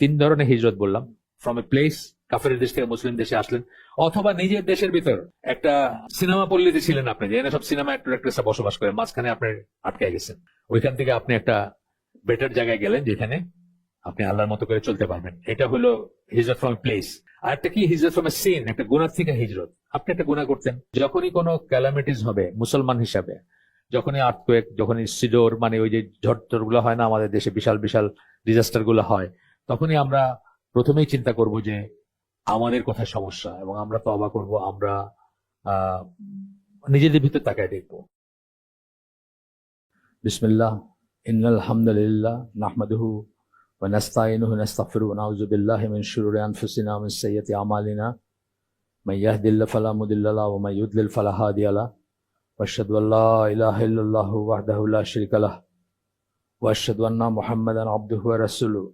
তিন ধরনের হিজরত বললাম, ফ্রম এ প্লেস, কাফের দেশ থেকে মুসলিম দেশে আসলেন, অথবা নিজের দেশের ভিতর একটা সিনেমা পল্লীতে ছিলেন আপনি, যেখানে সব সিনেমা অ্যাক্টর অ্যাক্ট্রেসরা বসবাস করে, মাঝখানে আপনি আটকে গেছেন, ওইখান থেকে আপনি একটা বেটার জায়গায় গেলেন যেখানে আপনি আল্লাহর মতো করে চলতে পারবেন। এটা হলো হিজরত ফ্রম প্লেস। আর একটা কি হিজরত ফ্রম এ সিন, একটা গুনাহ থেকে হিজরত। আপনি একটা গুনাহ করতেন, যখনই কোনো ক্যালামিটিস হবে মুসলমান হিসাবে, যখনই আর্থকোয়েক, যখনই সিডোর, মানে ওই যে ঝড় গুলো হয় না আমাদের দেশে, বিশাল বিশাল ডিজাস্টার গুলো হয়, তখনই আমরা প্রথমেই চিন্তা করব যে আমাদের কোথায় সমস্যা, এবং আমরা তওবা করব, আমরা আহ নিজেদের ভিতর তাকায় দেখবো। বিসমিল্লাহ, ইন্নাল হামদুলিল্লাহ নাহমাদুহু ওয়া নাস্তাইনুহু ওয়া নাস্তাগফিরুহু ওয়া নাউযু বিল্লাহি মিন শুরুরি আনফুসিনা ওয়া মিন সাইয়্যাতি আমালিনা মান ইয়াহদিল্লাহু ফালা মুদিল্লা লাহু ওয়া মান ইউদ্লিল ফালা হাদিয়া লাহু ওয়া আশহাদু আল্লা ইলাহা ইল্লাল্লাহু ওয়াহদাহু লা শারীকা লাহু ওয়া আশহাদু আন্না মুহাম্মাদান আবদুহু ওয়া রাসূলুহু।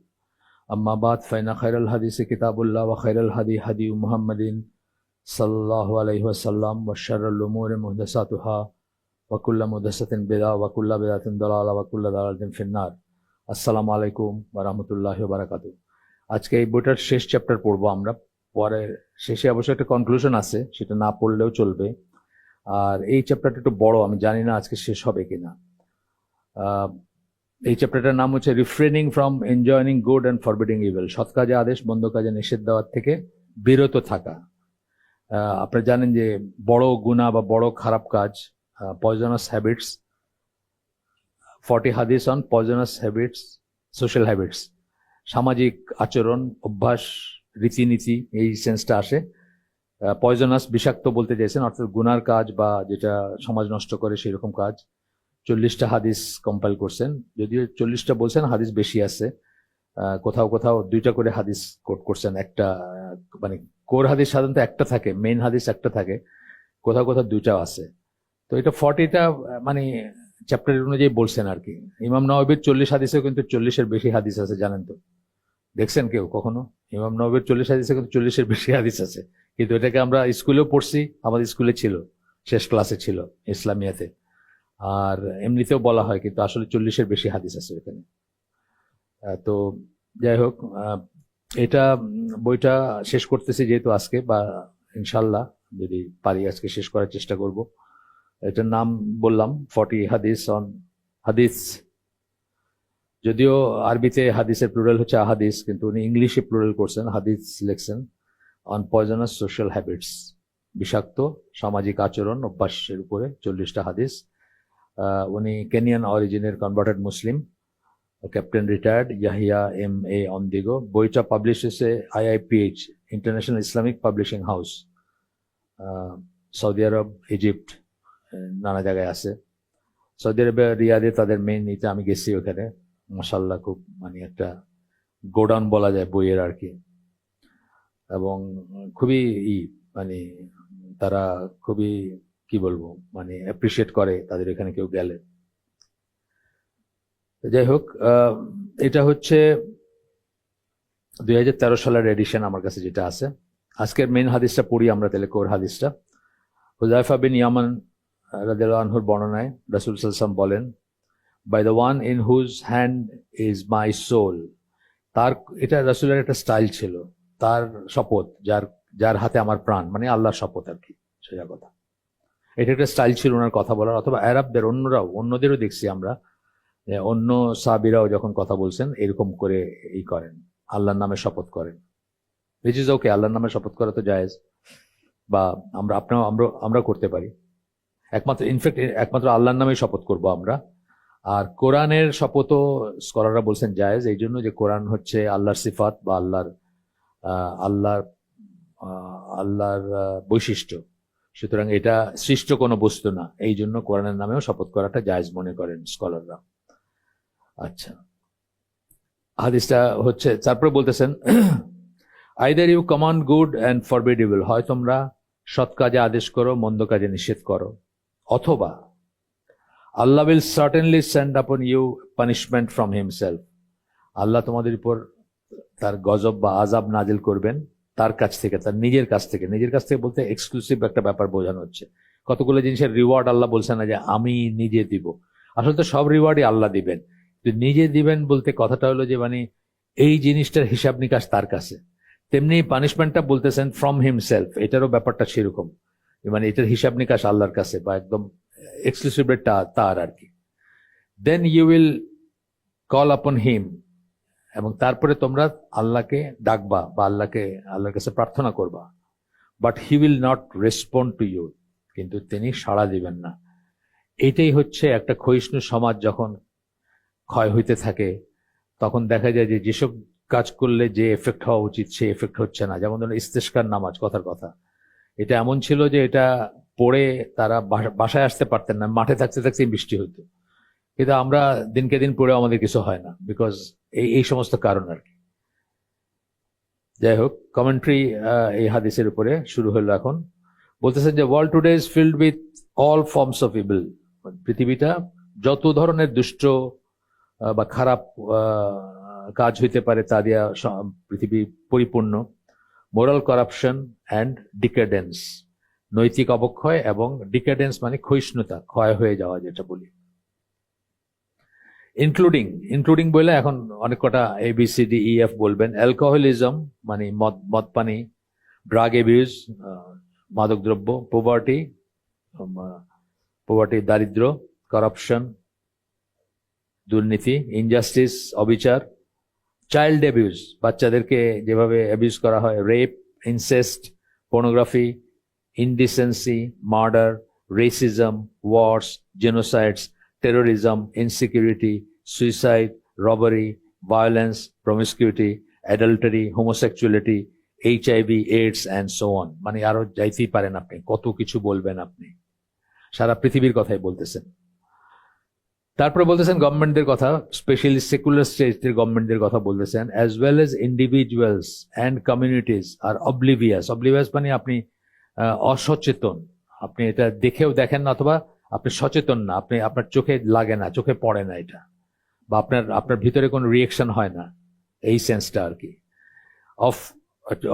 আম্মা বাদ, ফাইনা খায়রাল হাদিসি কিতাবুল্লাহ ওয়া খায়রাল হাদি হাদি মুহাম্মাদিন সাল্লাল্লাহু আলাইহি ওয়াসাল্লাম ওয়া শাররুল উমুরি মুহদাসাতুহা ওয়া কুল্লু মুহদাসাতিন বিদআহ ওয়া কুল্লু বিদআতিন দালালাহ ওয়া কুল্লু দালালাতিন ফিন্নার। আসসালামু আলাইকুম ওয়া রাহমাতুল্লাহি ওয়া বারাকাতুহু। আজকে এই বইটার শেষ চ্যাপ্টার পড়বো আমরা। পরে শেষে অবশ্য একটা কনক্লুশন আছে, সেটা না পড়লেও চলবে। আর এই চ্যাপ্টারটা একটু বড়, আমি জানি না আজকে শেষ হবে কিনা। এই চ্যাপ্টারটার নাম হচ্ছে refraining from enjoying good and forbidding evil, সৎ কাজে আদেশ, মন্দ কাজে নিষেধ দেওয়ার থেকে বিরত থাকা। আপনারা জানেন যে বড় গুনাহ বা বড় খারাপ কাজ, পয়জনাস হ্যাবিটস, 40 হাদিস on poisonous habits, social habits, সামাজিক আচরণ, অভ্যাস, রীতিনীতি, এই সেন্সটা আসে। পয়জনাস, বিষাক্ত বলতে চাইছেন, অর্থাৎ গুনার কাজ বা যেটা সমাজ নষ্ট করে সেরকম কাজ। 40টা হাদিস কম্পাইল করছেন, যদিও 40টা বলছেন, হাদিস বেশি আছে। কোথাও কোথাও 2টা করে হাদিস কোট করছেন। একটা মানে কোর হাদিস সাধারণত একটা থাকে, মেইন হাদিস একটা থাকে, কোথাও কোথাও 2টা আছে। তো এটা 40টা মানে চ্যাপ্টার অনুযায়ী বলছেন আর কি। ইমাম নওয়াবির 40 হাদিসেও কিন্তু 40-এর বেশি হাদিস আছে, জানেন তো? দেখছেন কেউ কখনো? ইমাম নওয়াবির 40 হাদিসে কিন্তু 40-এর বেশি হাদিস আছে। কিন্তু এটাকে আমরা স্কুলেও পড়ছি, আমাদের স্কুলে ছিল, শেষ ক্লাসে ছিল ইসলামিয়াতে, আর এমনিতেও বলা হয়, কিন্তু আসলে 40-এর বেশি হাদিস আছে এখানে। তো যাই হোক, এটা বইটা শেষ করতেছি যেহেতু আজকে, বা ইনশাল্লাহ যদি পারি আজকে শেষ করার চেষ্টা করব। এটার নাম বললাম 40 হাদিস অন হাদিস। যদিও আরবিতে হাদিসের প্লুরাল হচ্ছে আহাদিস, কিন্তু উনি ইংলিশে প্লুরাল করছেন, হাদিস লিখছেন, অন পয়জনাস সোশ্যাল হ্যাবিটস, বিষাক্ত সামাজিক আচরণ অভ্যাসের উপরে 40টা হাদিস। উনি কেনিয়ান অরিজিনের, converted Muslim, captain retired Yahya MA Ondigo. বইটা পাবলিশ হয়েছে IIPH, International Islamic Publishing House, Saudi আরব, ইজিপ্ট, নানা জায়গায় আছে। সৌদি আরবে রিয়াদে তাদের মেইন ইতে আমি গেছি, ওখানে মাশাআল্লাহ খুব মানে একটা গোডাউন বলা যায় বইয়ের আর কি। এবং খুবই মানে তারা খুবই কি বলবো মানে অ্যাপ্রিসিয়েট করে তাদের এখানে কেউ গেলে। যাই হোক, এটা হচ্ছে 2013 সালের এডিশন আমার কাছে যেটা আছে। আজকের মেইন হাদিসটা পড়ি আমরা তাহলে, কোর হাদিসটা। হুযায়ফা বিন ইয়ামান রাদিয়াল্লাহু আনহুর বর্ণনায় রাসূল সাল্লাল্লাহু আলাইহি ওয়াসাল্লাম বলেন, by the one in whose hand is my soul. তার, এটা রাসূলের একটা স্টাইল ছিল, তার শপথ, যার যার হাতে আমার প্রাণ, মানে আল্লাহর শপথ আর কি, সোজা কথা। এটা একটা স্টাইল ছিল ওনার কথা বলার। অথবা আরবদের অন্যদেরও দেখছি আমরা, অন্য সাহাবীরাও যখন কথা বলছেন এরকম করে করেন, আল্লাহর নামে শপথ করেন। উইচ ইজ ওকে, আল্লাহর নামে শপথ করা তো জায়েজ, বা আমরা করতে পারি। একমাত্র আল্লাহর নামে শপথ করব আমরা। আর কোরআনের শপথও স্কলাররা বলছেন জায়েজ, এই জন্য যে কোরআন হচ্ছে আল্লাহর সিফাত বা আল্লাহর বৈশিষ্ট্য, সুতরাং এটা সৃষ্ট কোনো বস্তু না, এই জন্য কোরআনের নামেও শপথ করাটা জায়েজ মনে করেন স্কলাররা। আচ্ছা, হাদিসটা হচ্ছে, তারপরে বলতেছেন, either you command good and forbid evil, হয় তোমরা সৎ কাজে আদেশ করো, মন্দ কাজে নিষেধ করো, অথবা Allah will certainly send upon you punishment from himself, Allah তোমাদের উপর তার গজব বা আযাব নাজিল করবেন তার কাছ থেকে, তার নিজের কাছ থেকে। নিজের কাছ থেকে বলতে এক্সক্লুসিভ একটা ব্যাপার বোঝানো হচ্ছে। কতগুলো জিনিসের রিওয়ার্ড আল্লাহ বলছেন না যে আমি নিজে দিব, আসলে তো সব রিওয়ার্ডই আল্লাহ দিবেন, নিজে দিবেন বলতে কথাটা হলো যে মানে এই জিনিসটার হিসাব নিকাশ তার কাছে। তেমনি পানিশমেন্টটা বলতেছেন ফ্রম হিমসেলফ, এটারও ব্যাপারটা সেরকম, মানে এটার হিসাব নিকাশ আল্লাহর কাছে বা একদম এক্সক্লুসিভলি তার আর কি। দেন ইউ উইল কল আপন হিম, এবং তারপরে তোমরা আল্লাহকে ডাকবা বা আল্লাহর কাছে প্রার্থনা করবা, but he will not respond to you, কিন্তু তিনি সাড়া দিবেন না। এইটাই হচ্ছে একটা ক্ষয়িষ্ণু সমাজ যখন ক্ষয় হইতে থাকে, তখন দেখা যায় যে যেসব কাজ করলে যে এফেক্ট হওয়া উচিত সে এফেক্ট হচ্ছে না। যেমন ধরুন ইস্তেস্কার নামাজ, কথার কথা, এটা এমন ছিল যে এটা পড়ে তারা বাসায় আসতে পারতেন না, মাঠে থাকতে থাকতে বৃষ্টি হতো। কিন্তু আমরা দিনকে দিন পড়েও আমাদের কিছু হয় না, বিকজ এই সমস্ত কারণ আর কি। যাই হোক, কমেন্ট্রি এই হাদিসের উপরে শুরু হলো। এখন বলতেছেন যে world today is filled with all forms of evil, পৃথিবীটা যত ধরনের দুষ্ট বা খারাপ কাজ হইতে পারে তা দিয়া পৃথিবী পরিপূর্ণ। মোরাল করাপশন অ্যান্ড ডিকেডেন্স, নৈতিক অবক্ষয়, এবং ডিকেডেন্স মানে ক্ষয়িষ্ণুতা, ক্ষয় হয়ে যাওয়া যেটা বলি। ইনক্লুডিং বলে এখন অনেক কটা ABCDEF বলবেন। অ্যালকোহলিজম মানে মদ পানি, ড্রাগ অ্যাবিউজ মাদকদ্রব্য, পোভার্টি দারিদ্র, করাপশন দুর্নীতি, ইনজাস্টিস অবিচার, চাইল্ড অ্যাবিউজ বাচ্চাদেরকে যেভাবে অ্যাবিউজ করা হয়, rape, incest, pornography, indecency, murder, racism, wars, genocides, terrorism, insecurity, suicide, robbery, violence, promiscuity, adultery, homosexuality, HIV, AIDS and so on. মানে আরো যাইতেই পারেন আপনি, কত কিছু বলবেন আপনি, সারা পৃথিবীর কথাই বলতেছেন। তারপরে বলতেছেন গভর্নমেন্টদের কথা, স্পেশালি সেকুলার স্টেটের গভর্নমেন্টদের কথা বলতেছেন, as well as individuals and communities are oblivious মানে আপনি অসচেতন, আপনি এটা দেখেও দেখেন না, অথবা আপনি সচেতন না, আপনি আপনার চোখে লাগে না, চোখে পড়ে না এটা, বা আপনার ভিতরে কোনো রিয়েকশন হয় না, এই সেন্সটা আর কি।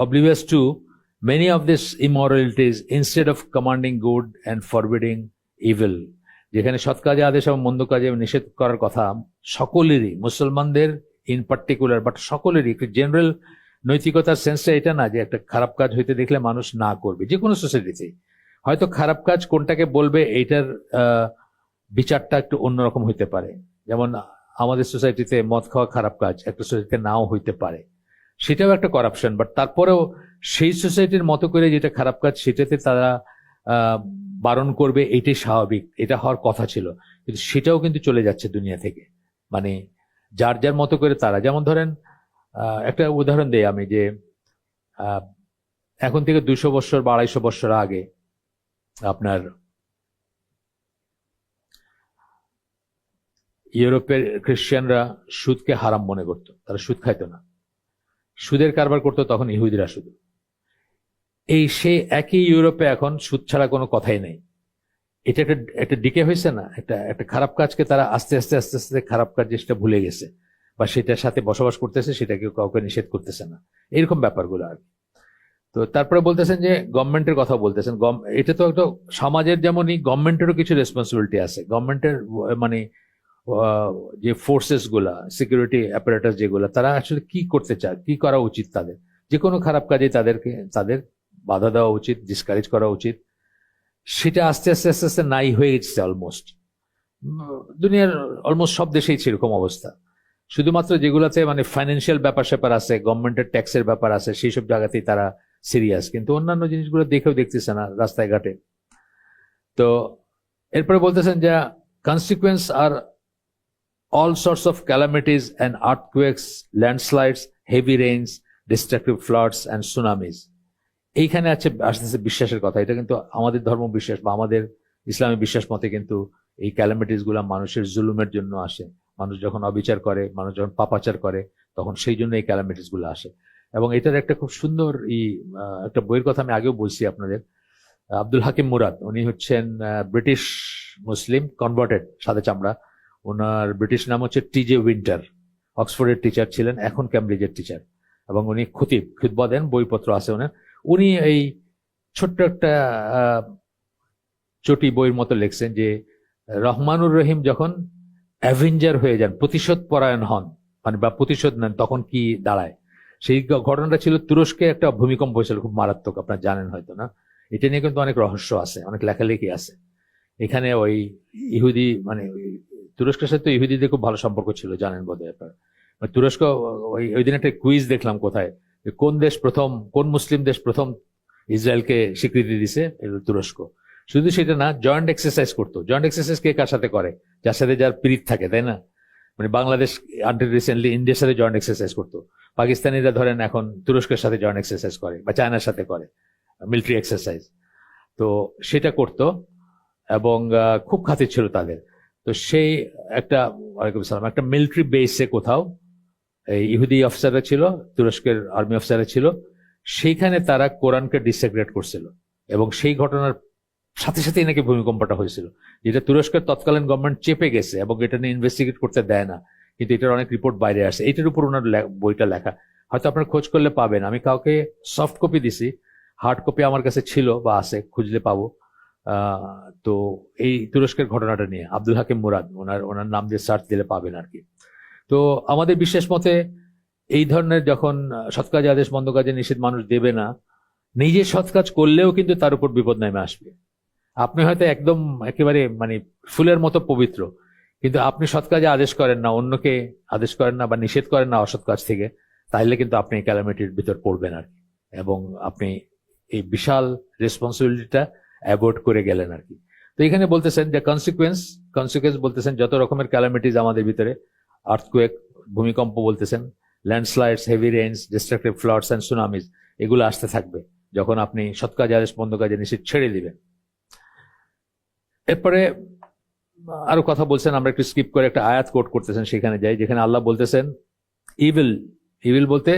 Oblivious to many of these immoralities instead of commanding good and forbidding evil, যেখানে সৎ কাজে আদেশ এবং মন্দ কাজে নিষেধ করার কথা সকলেরই, মুসলমানদের ইন পার্টিকুলার, বাট সকলেরই একটু জেনারেল নৈতিকতার সেন্সটা এটা না যে একটা খারাপ কাজ হইতে দেখলে মানুষ না করবে। যে কোনো সোসাইটিতে হয়তো খারাপ কাজ কোনটাকে বলবে এইটার বিচারটা একটু অন্যরকম হইতে পারে। যেমন আমাদের সোসাইটিতে মদ খাওয়া খারাপ কাজ, একটা সোসাইটিতে নাও হইতে পারে, সেটাও একটা করাপশন, বাট তারপরেও সেই সোসাইটির মতো করে যেটা খারাপ কাজ সেটাতে তারা বারণ করবে, এটাই স্বাভাবিক, এটা হওয়ার কথা ছিল, কিন্তু সেটাও কিন্তু চলে যাচ্ছে দুনিয়া থেকে। মানে যার যার মতো করে তারা, যেমন ধরেন একটা উদাহরণ দেই আমি, যে এখন থেকে 200 বছর বা 250 বছর আগে আপনার ইউরোপের খ্রিস্টানরা সুদকে হারাম মনে করতো, তারা সুদ খাইতো না, সুদের কারবার করতো তখন ইহুদিরা শুধু। সেই একই ইউরোপে এখন সুদ ছাড়া কোনো কথাই নেই। এটা একটা ডিকে হয়েছে না, একটা খারাপ কাজকে তারা আস্তে আস্তে আস্তে আস্তে খারাপ কাজ যেটা ভুলে গেছে বা সেটার সাথে বসবাস করতেছে, সেটাকে কাউকে নিষেধ করতেছে না, এরকম ব্যাপারগুলো আর কি। তো তারপরে বলতেছেন যে গভর্নমেন্টের কথা বলতেছেন, এটা তো একটা সমাজের যেমনই গভর্নমেন্টেরও কিছু রেসপন্সিবিলিটি আছে। গভর্নমেন্টের মানে যে ফোর্সেস গুলা, সিকিউরিটি অ্যাপারেটাস যেগুলা, তারা আসলে কি করতে চায়, কি করা উচিত তাদের, যে কোনো খারাপ কাজে তাদের বাধা দেওয়া উচিত, ডিসকারেজ করা উচিত। সেটা আস্তে আস্তে আস্তে আস্তে নাই হয়ে গেছে অলমোস্ট, দুনিয়ার অলমোস্ট সব দেশেই সেরকম অবস্থা। শুধুমাত্র যেগুলাতে মানে ফাইন্যান্সিয়াল ব্যাপার স্যাপার আছে, গভর্নমেন্টের ট্যাক্সের ব্যাপার আছে, সেই সব জায়গাতেই তারা সিরিয়াস, কিন্তু অন্যান্য জিনিসগুলো দেখেও দেখতেছে না রাস্তায় ঘাটে। তো এরপরে বলতেছেন যে consequence are all sorts of calamities and earthquakes, landslides, heavy rains, destructive floods and tsunamis. এইখানে আসতেছে বিশ্বাসের কথা। এটা কিন্তু আমাদের ধর্ম বিশ্বাস বা আমাদের ইসলামী বিশ্বাস মতে কিন্তু এই ক্যালামিটিস গুলা মানুষের জুলুমের জন্য আসে। মানুষ যখন অবিচার করে, মানুষ যখন পাপাচার করে, তখন সেই জন্য এই ক্যালামিটিস গুলো আসে। এবং এটার একটা খুব সুন্দর একটা বইয়ের কথা আমি আগেও বলছি আপনাদের, আব্দুল হাকিম মুরাদ, উনি হচ্ছেন ব্রিটিশ মুসলিম, কনভার্টেড, সাদা চামড়া। ওনার ব্রিটিশ নাম হচ্ছে TJ উইন্টার, অক্সফোর্ডের টিচার ছিলেন, এখন ক্যামব্রিজের টিচার, এবং উনি খুতবা দেন, বইপত্র আছে ওনার। উনি এই ছোট্ট একটা চটি বইয়ের মতো লিখছেন যে রহমানুর রহিম যখন অ্যাভেঞ্জার হয়ে যান, প্রতিশোধ পরায়ণ হন, মানে বা প্রতিশোধ নেন, তখন কি দাঁড়ায়। সেই ঘটনাটা ছিল তুরস্কে একটা ভূমিকম্প হয়েছিল, খুব মারাত্মক, আপনারা জানেন হয়তো না। এটা নিয়ে কিন্তু অনেক রহস্য আছে, অনেক লেখালেখি আছে। এখানে ওই ইহুদি মানে তুরস্কের সাথে ইহুদিদের খুব ভালো সম্পর্ক ছিল, জানেন বোধহয় আপনারা। তুরস্ক ওই দিন একটা কুইজ দেখলাম কোথায়, কোন দেশ প্রথম, কোন মুসলিম দেশ প্রথম ইসরায়েলকে স্বীকৃতি দিছে, তুরস্ক। শুধু সেটা না, জয়েন্ট এক্সারসাইজ করতো। জয়েন্ট এক্সারসাইজ কে কার সাথে করে? যার সাথে যার প্রীত থাকে, তাই না? মানে বাংলাদেশ আনটিল রিসেন্টলি ইন্ডিয়ার সাথে জয়েন্ট এক্সারসাইজ করতো। পাকিস্তানিরা ধরেন এখন তুরস্কের সাথে জয়েন্ট এক্সারসাইজ করে, বা চায়নার সাথে করে মিলিটারি এক্সারসাইজ। তো সেটা করতো এবং খুব খাতির ছিল তাদের। তো সেই একটা ওয়ালাইকুম আসসালাম, একটা মিলিটারি বেসে কোথাও এই ইহুদি অফিসাররা ছিল, তুরস্কের আর্মি অফিসাররা ছিল, সেইখানে তারা কোরআনকে ডিসেগ্রেট করছিল। এবং সেই ঘটনার সাথে সাথেই নাকি ভূমিকম্পটা হয়েছিল, যেটা তুরস্কের তৎকালীন গভর্নমেন্ট চেপে গেছে এবং এটা নিয়ে ইনভেস্টিগেট করতে দেয় না। কিন্তু এটার অনেক রিপোর্ট বাইরে আসে, এটার উপর ওনার বইটা লেখা। হয়তো আপনার খোঁজ করলে পাবেন। আমি কাউকে সফট কপি দিছি, হার্ড কপি আমার কাছে ছিল বা আছে, খুঁজলে পাবো। তো এই তুরস্কের ঘটনাটা নিয়ে আব্দুল হাকিম মুরাদ, ওনার নাম দিয়ে সার্চ দিলে পাবেন আর কি। তো আমাদের বিশ্বাস মতে এই ধরনের যখন সৎ কাজে আদেশ, মন্দ কাজে নিষেধ মানুষ দেবে না, নিজে সৎ কাজ করলেও কিন্তু তার উপর বিপদ নেমে আসবে। আপনি হয়তো একদম একেবারে মানে ফুলের মতো পবিত্র, কিন্তু আপনি সৎ কাজে আদেশ করেন না, অন্যকে আদেশ করেন না বা নিষেধ করেন না অসৎ কাজ থেকে, তাহলে কিন্তু আপনি ক্যালামিটির ভিতর পড়বেন আর কি। এবং আপনি এই বিশাল রেসপন্সিবিলিটিটা অ্যাভয়েড করে গেলেন আর কি। তো এখানে বলতেছেন যে কনসিকুয়েন্স বলতেছেন যত রকমের ক্যালামিটিজ আমাদের ভিতরে, আর্থকুয়েক, ভূমিকম্প বলতেছেন, landslides, heavy rains, destructive floods and tsunamis, এগুলো আসতে থাকবে যখন আপনি সৎ কাজে আদেশ, মন্দ কাজে নিষেধ ছেড়ে দিবেন। এরপরে আরো কথা বলছেন, আমরা একটু স্কিপ করে একটা আয়াত কোট করতেছেন, সেখানে যাই, যেখানে আল্লাহ বলতেছেন ইভিল বলতে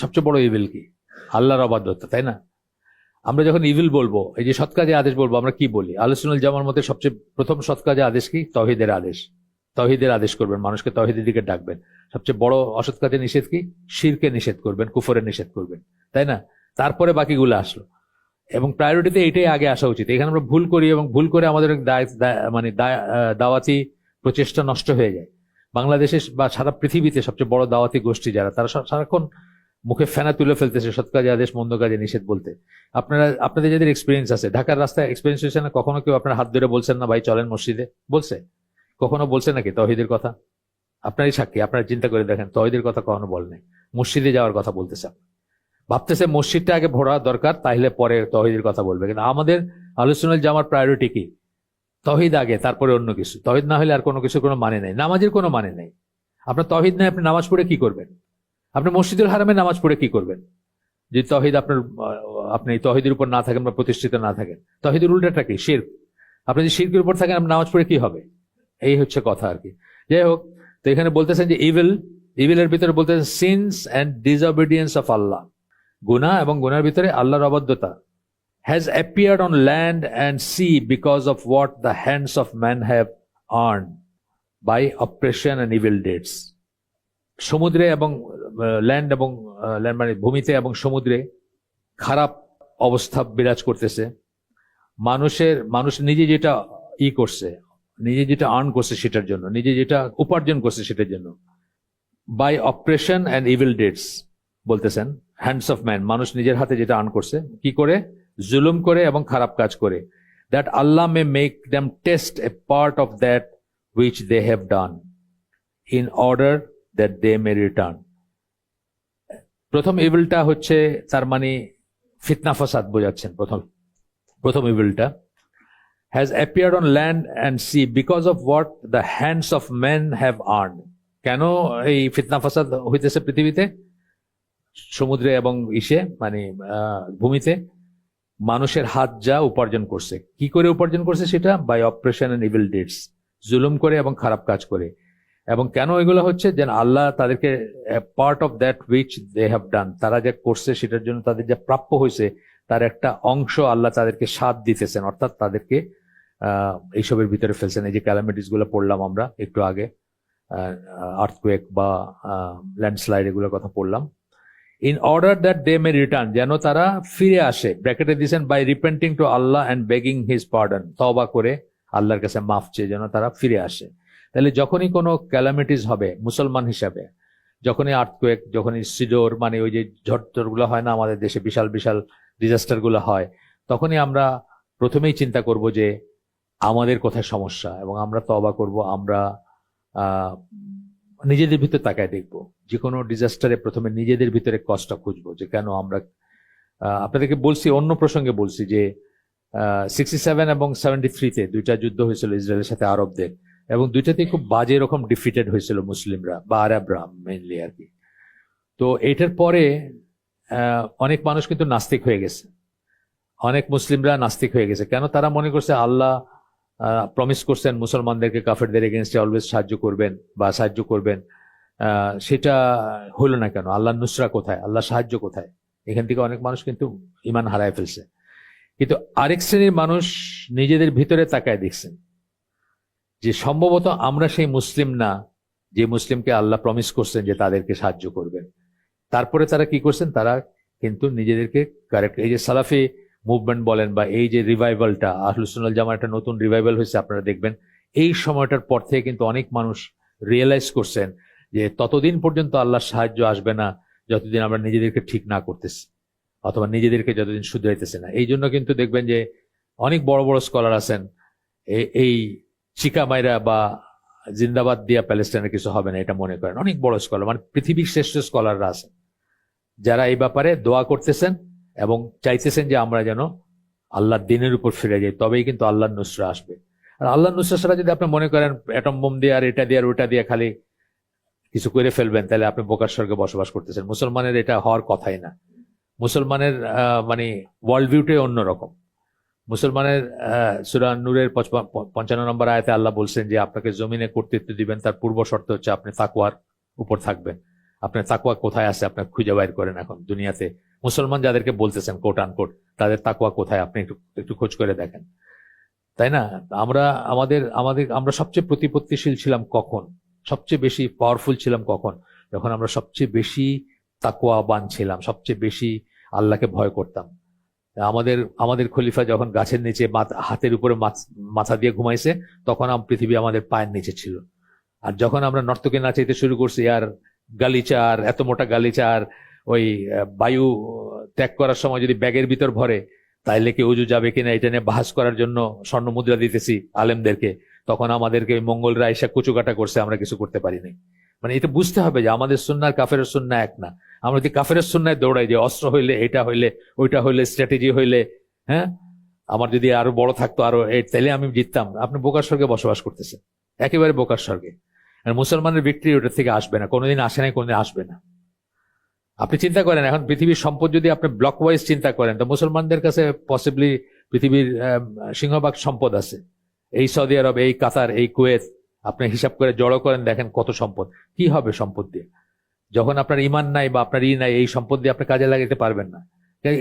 সবচেয়ে বড় ইভিল কি? আল্লাহর অবাধ্যতা, তাই না? আমরা যখন ইভিল বলবো, এই যে সৎ কাজে আদেশ বলবো, আমরা কি বলি? আহলে সুন্নাত জামার মতে সবচেয়ে প্রথম সৎ কাজে আদেশ কি? তৌহিদের আদেশ। তৌহিদের আদেশ করবেন, মানুষকে তৌহিদের দিকে ডাকবেন। সবচেয়ে বড় অসৎ কাজে নিষেধ কি? শিরকে নিষেধ করবেন, কুফরে নিষেধ করবেন, তাই না? তারপরে বাকিগুলো আসলো, এবং প্রায়োরিটিতে এটাই আগে আসা উচিত। এখানে আমরা ভুল করি এবং ভুল করে আমাদের দাওয়াতি প্রচেষ্টা নষ্ট হয়ে যায়। বাংলাদেশে বা সারা পৃথিবীতে সবচেয়ে বড় দাওয়াতি গোষ্ঠী যারা, তারা সারাক্ষণ মুখে ফেনা তুলে ফেলতেছে সৎ কাজে আদেশ, মন্দ কাজে নিষেধ বলতে। আপনাদের যাদের এক্সপিরিয়েন্স আছে, ঢাকার রাস্তায় এক্সপিরিয়েন্স হয়েছে না? কখনো কেউ আপনার হাত ধরে বলছেন না ভাই চলেন মসজিদে? বলছে? কখনো বলছে নাকি তৌহিদের কথা? আপনারই সাক্ষী, আপনারা চিন্তা করে দেখেন, তৌহিদের কথা কখনো বলেন, মসজিদে যাওয়ার কথা বলতেছে। ভাবতেছে মসজিদটা আগে ভরা দরকার, তাহলে পরে তৌহিদের কথা বলবে। কিন্তু আমাদের আহলে সুন্নাত জামার প্রায়োরিটি কি? তৌহিদ আগে, তারপরে অন্য কিছু। তৌহিদ না হলে আর কোনো কিছু কোনো মানে নেই, নামাজের কোনো মানে নেই। আপনার তৌহিদ নেই, আপনি নামাজ পড়ে কি করবেন? আপনি মসজিদুল হারামে নামাজ পড়ে কি করবেন যদি তৌহিদ আপনি তৌহিদের উপর না থাকেন বা প্রতিষ্ঠিত না থাকেন? তৌহিদের উল্টাটা কি? শিরক। আপনি যদি শিরকের উপর থাকেন, আপনি নামাজ পড়ে কি হবে? এই হচ্ছে কথা আর কি। যাই হোক, তো এখানে বলতেছেন যে ইভিলের ভিতরে বলতেছেন সিনস অ্যান্ড ডিসঅবিডিয়েন্স অফ আল্লাহ, গুনাহ এবং গুনার ভিতরে আল্লাহর অবাধ্যতা, has appeared on land and sea because of what the hands of men have earned by oppression and evil deeds. সমুদ্রে এবং ল্যান্ড এবং ল্যান্ড মানে ভূমিতে এবং সমুদ্রে খারাপ অবস্থা বিরাজ করতেছে। মানুষ নিজে যেটা করছে, নিজে যেটা আর্ন করছে সেটার জন্য, নিজে যেটা উপার্জন করছে সেটার জন্য, by operation and evil deeds বলতেছেন, হ্যান্ডস অফ ম্যান, মানুষ নিজের হাতে যেটা আর্ন করছে, কি করে? জুলুম করে এবং খারাপ কাজ করে। That Allah may make them taste a part of that which they have done in order that they may return. প্রথম ইভিলটা হচ্ছে তার মানে ফিতনা ফাসাদ বোঝাচ্ছেন। প্রথম ইভিলটা has appeared on land and sea because of what the hands of men have earned. কেন এই ফিতনা ফাসাদ হইতেছে পৃথিবীতে? সমুদ্রে এবং মানে ভূমিতে মানুষের হাত যা উপার্জন করছে। কি করে উপার্জন করছে সেটা? By operation and evil deeds, জুলুম করে এবং খারাপ কাজ করে। এবং কেন এগুলো হচ্ছে? যেন আল্লাহ তাদেরকে part of that which they have done, তারা যা করছে সেটার জন্য তাদের যা প্রাপ্য হয়েছে তার একটা অংশ আল্লাহ তাদেরকে সাথ দিতেছেন, অর্থাৎ তাদেরকে এইসবের ভিতরে ফেলছেন। এই যে ক্যালামিটিস গুলো পড়লাম আমরা একটু আগে, আর্থকুয়েক বা ল্যান্ডস্লাইড, এগুলোর কথা পড়লাম। In order that they may return, যেন তারা ফিরে আসে। ব্র্যাকেটে দিয়েছেন by repenting to Allah and begging his pardon, তওবা করে আল্লাহর কাছে মাফ চেয়ে যেন তারা ফিরে আসে। তাহলে যখনই কোনো ক্যালামিটিস হবে মুসলমান হিসাবে, যখনই আর্থকুয়েক, যখনই সিডোর, মানে ওই যে ঝড় হয় না আমাদের দেশে, বিশাল বিশাল ডিজাস্টার গুলো হয়, তখনই আমরা প্রথমেই চিন্তা করব যে আমাদের কোথায় সমস্যা, এবং আমরা তওবা করব। আমরা নিজেদের ভিতরে তাকায় দেখব, যে কোনো ডিজাস্টারে প্রথমে নিজেদের ভিতরে কষ্ট খুঁজবো যে কেন আমরা। আপনাদেরকে বলছি, অন্য প্রসঙ্গে বলছি যে 67 এবং 73-তে দুইটা যুদ্ধ হয়েছিল ইসরায়েলের সাথে আরবদের, এবং দুইটাতেই খুব বাজে রকম ডিফিটেড হয়েছিল মুসলিমরা বা আরবরা মেইনলি আর কি। তো এটার পরে অনেক মানুষ কিন্তু নাস্তিক হয়ে গেছে, অনেক মুসলিমরা নাস্তিক হয়ে গেছে। কেন? তারা মনে করছে আল্লাহ প্রমিস করছেন মুসলমানদেরকে কাফেরদের এগেনস্টে অলওয়েজ সাহায্য করবেন বা সাহায্য করবেন, সেটা হলো না কেন? আল্লাহ নুসরা কোথায়, আল্লাহ সাহায্য কোথায়? এখান থেকে অনেক মানুষ কিন্তু ইমান হারায় ফেলছে। কিন্তু আরেক শ্রেণীর মানুষ নিজেদের ভিতরে তাকায় দেখছেন যে সম্ভবত আমরা সেই মুসলিম না যে মুসলিমকে আল্লাহ প্রমিস করছেন যে তাদেরকে সাহায্য করবেন। তারপরে তারা কি করছেন? তারা কিন্তু নিজেদেরকে কারেক্ট, এই যে সালাফি মুভমেন্ট বলেন বা এই যে রিভাইভালটা, আহলুস সুন্নাহ ওয়াল জামাআর একটা নতুন রিভাইভাল হয়েছে, আপনারা দেখবেন এই সময়টার পর থেকে কিন্তু অনেক মানুষ রিয়েলাইজ করছেন যে ততদিন পর্যন্ত আল্লাহর সাহায্য আসবে না যতদিন আমরা নিজেদেরকে ঠিক না করতেছি, অথবা নিজেদেরকে যতদিন শুধরাইতেছে না। এই জন্য কিন্তু দেখবেন যে অনেক বড় বড় স্কলার আছেন, এই চিকা মাইরা বা জিন্দাবাদ দিয়া প্যালেস্টাইনের কিছু হবে না এটা মনে করেন, অনেক বড় স্কলার, মানে পৃথিবীর শ্রেষ্ঠ স্কলাররা আছেন যারা এই ব্যাপারে দোয়া করতেছেন এবং চাইতেছেন যে আমরা যেন আল্লাহর দিনের উপর ফিরে যাই, তবেই কিন্তু আল্লাহর নুসরা আসবে। আর আল্লাহর নুসরা ছাড়া যদি আপনি মনে করেন অ্যাটম বোম দিয়ে আর এটা দিয়ে আর ওটা দিয়ে খালি কিছু করে ফেলবেন, তাহলে আপনি বোকার স্বর্গে বসবাস করতেছেন। মুসলমানের এটা হওয়ার কথাই না। মুসলমানের মানে ওয়ার্ল্ড ভিউটাই অন্যরকম। মুসলমানের সূরা নূরের 55 নম্বর আয়াতে আল্লাহ বলছেন যে আপনাকে জমিনে কর্তৃত্ব দিবেন, তার পূর্ব শর্ত হচ্ছে আপনি তাকওয়ার উপর থাকবেন। আপনার তাকওয়া কোথায় আছে আপনি খুঁজে বাইর করেন। এখন দুনিয়াতে মুসলমান যাদেরকে বলতেছেন কোট আনকোট, তাদের তাকওয়া কোথায় আপনি একটু একটু খোঁজ করে দেখেন, তাই না? আমরা আমরা সবচেয়ে প্রতিপত্তিশীল ছিলাম কখন? সবচেয়ে বেশি পাওয়ারফুল ছিলাম কখন? যখন আমরা সবচেয়ে বেশি তাকওয়াবান ছিলাম, সবচেয়ে বেশি আল্লাহকে ভয় করতাম। আমাদের খলিফা যখন গাছের নিচে হাতের উপরে মাথা দিয়ে ঘুমাইছে, তখন পৃথিবী আমাদের পায়ের নিচে ছিল। আর যখন আমরা নর্তকে নাচাইতে শুরু করছি, আর গালিচা, আর এত মোটা গালিচা, আর ওই বায়ু ত্যাগ করার সময় যদি ব্যাগের ভিতর ভরে তাইলে কি উজু যাবে কিনা এটা নিয়ে বাহাস করার জন্য স্বর্ণ মুদ্রা দিতেছি আলেমদেরকে, তখন আমাদেরকে মঙ্গলরা এসে কুচুকাটা করছে, আমরা কিছু করতে পারিনি। মানে এটা বুঝতে হবে যে আমাদের সুন্নাহ আর কাফেরের সুন্নাহ এক না। আমরা যদি কাফেরের সুন্নায় দৌড়াই যে অস্ত্র হইলে, এটা হইলে, ওইটা হইলে, স্ট্র্যাটেজি হইলে, হ্যাঁ আমার যদি আরো বড় থাকতো আরো, তাইলে আমি জিততাম। আপনি বোকার স্বর্গে বসবাস করতেছেন, একেবারে বোকার স্বর্গে। আর মুসলমানের ভিক্টরি ওটা থেকে আসবে না, কোনোদিন আসে নাই, কোনোদিন আসবে না। আপনি চিন্তা করেন, এখন পৃথিবীর সম্পদ যদি আপনি ব্লক ওয়াইজ চিন্তা করেন, তো মুসলমানদের কাছে পসিবলি পৃথিবীর সিংহভাগ সম্পদ আছে। এই সৌদি আরব, এই কাতার, এই কুয়েত, আপনি হিসাব করে জড়ো করেন, দেখেন কত সম্পদ। কি হবে সম্পদ দিয়ে? যখন আপনার ইমান নাই বা আপনার নাই, এই সম্পদ দিয়ে আপনি কাজে লাগাতে পারবেন না।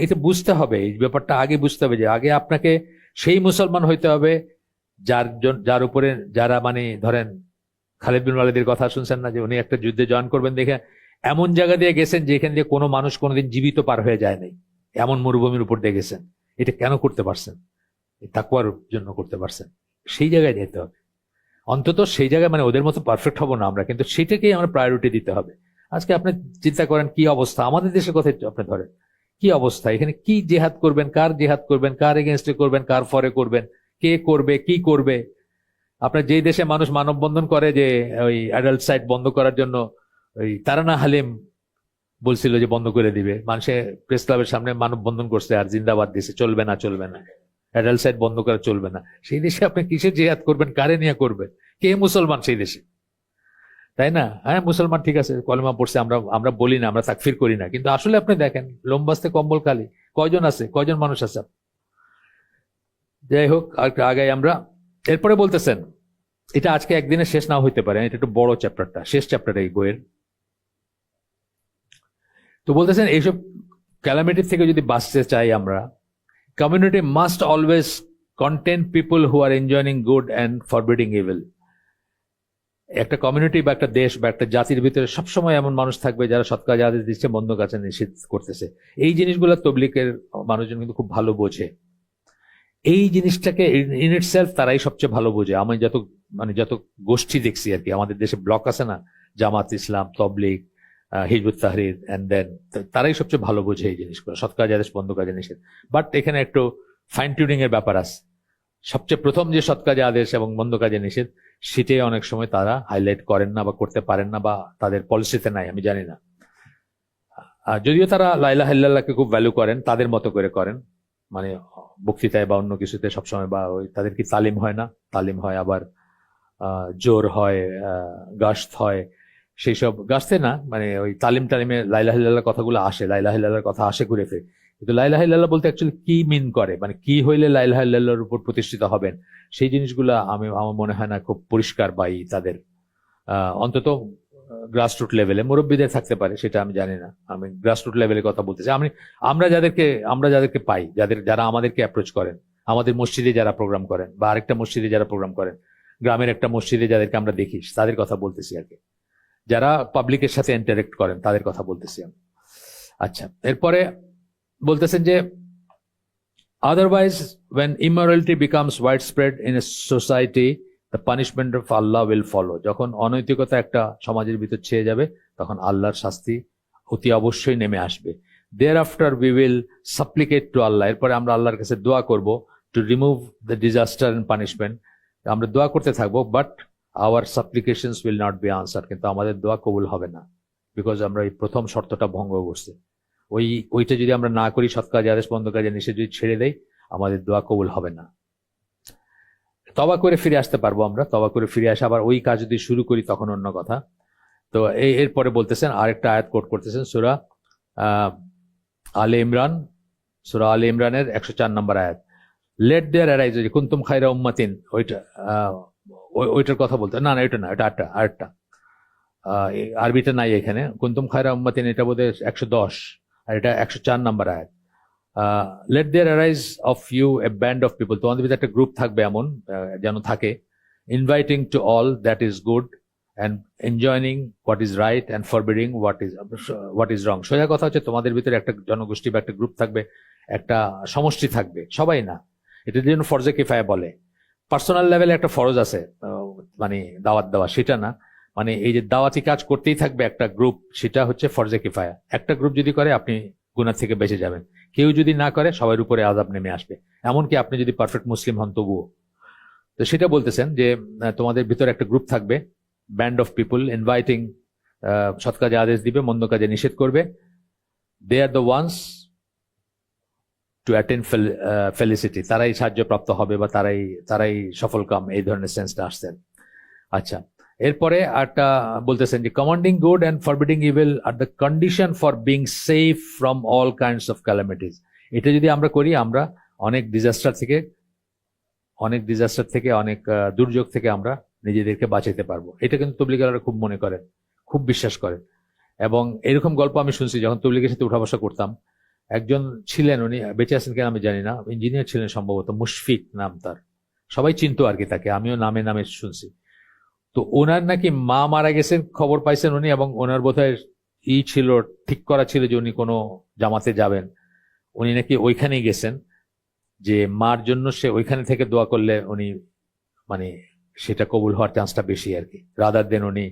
এটা বুঝতে হবে, এই ব্যাপারটা আগে বুঝতে হবে যে আগে আপনাকে সেই মুসলমান হইতে হবে যার উপরে, যারা মানে ধরেন খালিদ বিন ওয়ালিদের কথা শুনছেন না, যে উনি একটা যুদ্ধে জয়েন করবেন, দেখে এমন জায়গা দিয়ে গেছেন যেখান দিয়ে কোনো মানুষ কোনোদিন জীবিত পার হয়ে যায় নাই, এমন মরুভূমির উপর দিয়ে গেছেন। এটা কেন করতে পারছেন? তাকওয়ার জন্য করতে পারছেন। সেই জায়গায় যেতে হবে, অন্তত সেই জায়গায়, মানে ওদের মতো পারফেক্ট হবো না আমরা, কিন্তু সেটাকেই আমরা প্রায়োরিটি দিতে হবে। আজকে আপনি চিন্তা করেন কি অবস্থা আমাদের দেশের কথা আপনি ধরেন, কি অবস্থা এখানে, কি জেহাদ করবেন, কার জেহাদ করবেন, কার এগেনস্টে করবেন, কার ফরে করবেন, কে করবে, কি করবে? আপনার যেই দেশে মানুষ মানববন্ধন করে যে ওই অ্যাডাল্ট সাইট বন্ধ করার জন্য, ওই তারানা হালিম বলছিল যে বন্ধ করে দিবে, মানুষে প্রেস ক্লাবের সামনে মানববন্ধন করছে আর জিন্দাবাদ দিছে, চলবে না, চলবে না, অ্যাডাল্ট সাইট বন্ধ করা চলবে না। সেই দেশে আপনি কিসের জেহাদ করবেন, কারে নিয়ে করবেন? কে মুসলমান সেই দেশে, তাই না? হ্যাঁ মুসলমান ঠিক আছে, কলেমা পড়ছে, আমরা বলি না, আমরা তাকফির করি না, কিন্তু আসলে আপনি দেখেন লোমবাস্তে কম্বল খালি কয়জন আছে, কয়জন মানুষ আছে? যাই হোক, আর আগাই আমরা। এরপরে বলতেছেন এটা আজকে একদিনে শেষ নাও হইতে পারে, এটা একটু বড় চ্যাপ্টারটা, শেষ চ্যাপ্টার এই বইয়ের। তো বলতেছেন এইসব ক্যালামিটি থেকে যদি বাঁচতে চাই আমরা, community must always content people who are enjoying good and forbidding evil. একটা কমিউনিটি বা একটা দেশ বা একটা জাতির ভিতরে সবসময় এমন মানুষ থাকবে যারা সৎ কাজে আদেশ দিচ্ছে, মন্দ কাজে নিষেধ করতেছে। এই জিনিসগুলো তবলিগের মানুষজন কিন্তু খুব ভালো বোঝে। এই জিনিসটাকে ইন ইটসেলফ তারাই সবচেয়ে ভালো বোঝে। আমি যত মানে যত গোষ্ঠী দেখছি আর কি, আমাদের দেশে ব্লক আছে না, জামাত ইসলাম, তবলিগ, হিজবুত তাহরির, এন্ড দেন তারাই সবচেয়ে ভালো বোঝে এই জিনিসগুলো, সৎ কাজে আদেশ, বন্ধ কাজে নিষেধ। বাট এখানে একটু ফাইন টিউনিং এর ব্যাপার আছে। সবচেয়ে প্রথম যে সৎ কাজে আদেশ এবং বন্ধ কাজে নিষেধ, সেটাই অনেক সময় তারা হাইলাইট করেন না বা করতে পারেন না, বা তাদের পলিসিতে নাই, আমি জানি না। যদিও তারা লা ইলাহা ইল্লাল্লাহকে খুব ভ্যালু করেন, তাদের মতো করে করেন, মানে বক্তৃতায় বা অন্য কিছুতে সবসময়, বা ওই তাদের কি তালিম হয় না, তালিম হয়, আবার জোর হয়, গাস্ত হয়, সেই সব গাছতে না, মানে ওই তালিমে লা ইলাহা ইল্লাল্লাহর কথাগুলো আসে, লা ইলাহা ইল্লাল্লাহর কথা আসে ঘুরে ফিরে। কিন্তু লা ইলাহা ইল্লাল্লাহ বলতে অ্যাকচুয়ালি কি মিন করে, মানে কি হইলে লা ইলাহা ইল্লাল্লাহর উপর প্রতিষ্ঠিত হবেন, সেই জিনিসগুলো আমার মনে হয় না খুব পরিষ্কার, বা তাদের অন্তত গ্রাসরুট লেভেলে, মুরব্বীদের থাকতে পারে, সেটা আমি জানি না, আমি গ্রাসরুট লেভেলের কথা বলতেছি। আমরা যাদেরকে পাই, যারা আমাদেরকে অ্যাপ্রোচ করেন, আমাদের মসজিদে যারা প্রোগ্রাম করেন, বা আরেকটা মসজিদে যারা প্রোগ্রাম করেন, গ্রামের একটা মসজিদে যাদেরকে আমরা দেখি, তাদের কথা বলতেছি আর কি, যারা পাবলিকের সাথে ইন্টারেক্ট করেন, তাদের কথা বলতেছি আমি। আচ্ছা, এরপরে বলতেছেন যে otherwise when immorality becomes widespread in a society, the punishment of Allah will follow. যখন অনৈতিকতা একটা সমাজের ভিতর ছেয়ে যাবে, তখন আল্লাহর শাস্তি অতি অবশ্যই নেমে আসবে। Thereafter we will supplicate to Allah. এরপরে আমরা আল্লাহর কাছে দোয়া করব, to remove the disaster and punishment. আমরা দোয়া করতে থাকবো, but our supplications will not be answered. কিন্তু আমাদের দোয়া কবুল হবে না, বিকজ আমরা এই প্রথম শর্তটা ভঙ্গ করছি। ওইটা যদি আমরা না করি, সৎ কাজে আদেশ, বন্ধ কাজে নিষেধ যদি ছেড়ে দেই, আমাদের দোয়া কবুল হবে না। তওবা করে ফিরে আসতে পারবো আমরা, তওবা করে ফিরে আসে আবার ওই কাজ যদি শুরু করি, তখন অন্য কথা। তো এরপরে বলতেছেন, আরেকটা আয়াত কোট করতেছেন, সূরা আলে ইমরান, সূরা আলে ইমরানের 104 নম্বর আয়াত, লেট দেয়ার অ্যারাইজ, কুনতুম খায়রা উম্মাতিন, ওইটার কথা বলতে, না এটা না, এটা আরেকটা আরবিটা নাই এখানে, কুনতুম খায়রা উম্মাতিন, এটা বোধহয় 110, আর এটা 104 নম্বর আয়াত। Let there arise of you a band of people, তোমাদের ভিতরে একটা গ্রুপ থাকবে, এমন যেন থাকে, inviting to all that is good and enjoining what is right and forbidding what is wrong. সোজা কথা হচ্ছে, তোমাদের ভিতরে একটা জনগোষ্ঠী বা একটা গ্রুপ থাকবে, একটা সমষ্টি থাকবে, সবাই না। এটার জন্য ফরজে কিফায়া বলে। পার্সোনাল লেভেলে একটা ফরজ আছে, মানে দাওয়াত দেওয়া, সেটা না, মানে এই যে দাওয়াতি কাজ করতেই থাকবে একটা গ্রুপ, সেটা হচ্ছে ফরজে কিফায়া। একটা গ্রুপ যদি করে, আপনি গুনাহ থেকে বেঁচে যাবেন। কেউ যদি না করে, সবার উপরে আযাব নেমে আসবে, এমনকি আপনি যদি পারফেক্ট মুসলিম হন তবুও। তো সেটা বলতেছেন যে তোমাদের ভিতরে একটা গ্রুপ থাকবে, ব্যান্ড অফ পিপল, ইনভাইটিং, সৎ কাজে আদেশ দিবে, মন্দ কাজে নিষেধ করবে। They are the ones to attend felicity, তারাই সাহায্যপ্রাপ্ত হবে, বা তারাই সফল কাম, এই ধরনের সেন্সটা আসছেন। আচ্ছা, এরপরে একটা বলতেছেন যে commanding good and forbidding evil are the condition for being safe from all kinds of calamities. এটা যদি আমরা করি, আমরা অনেক ডিজাস্টার থেকে, অনেক দুর্যোগ থেকে আমরা নিজেদেরকে বাঁচাতে পারবো। এটা কিন্তু তবলিগীরা খুব মনে করেন, খুব বিশ্বাস করেন। এবং এরকম গল্প আমি শুনছি, যখন তবলিগের সাথে উঠা বসা করতাম, একজন ছিলেন, উনি বেঁচে আছেন কিনা আমি জানি না, ইঞ্জিনিয়ার ছিলেন সম্ভবত, মুশফিক নাম তার, সবাই চিনতো আর কি তাকে, আমিও নামে শুনছি। তো ওনার নাকি মা মারা গেছেন, খবর পাইছেন উনি, এবং ওনার বোধহয় ছিল, ঠিক করা ছিল যে উনি কোনো জামাতে যাবেন। উনি নাকি ওইখানেই গেছেন, যে মার জন্য সে ওইখানে থেকে দোয়া করলে উনি, মানে সেটা কবুল হওয়ার চান্সটা বেশি আর কি, রাদার দেন উনি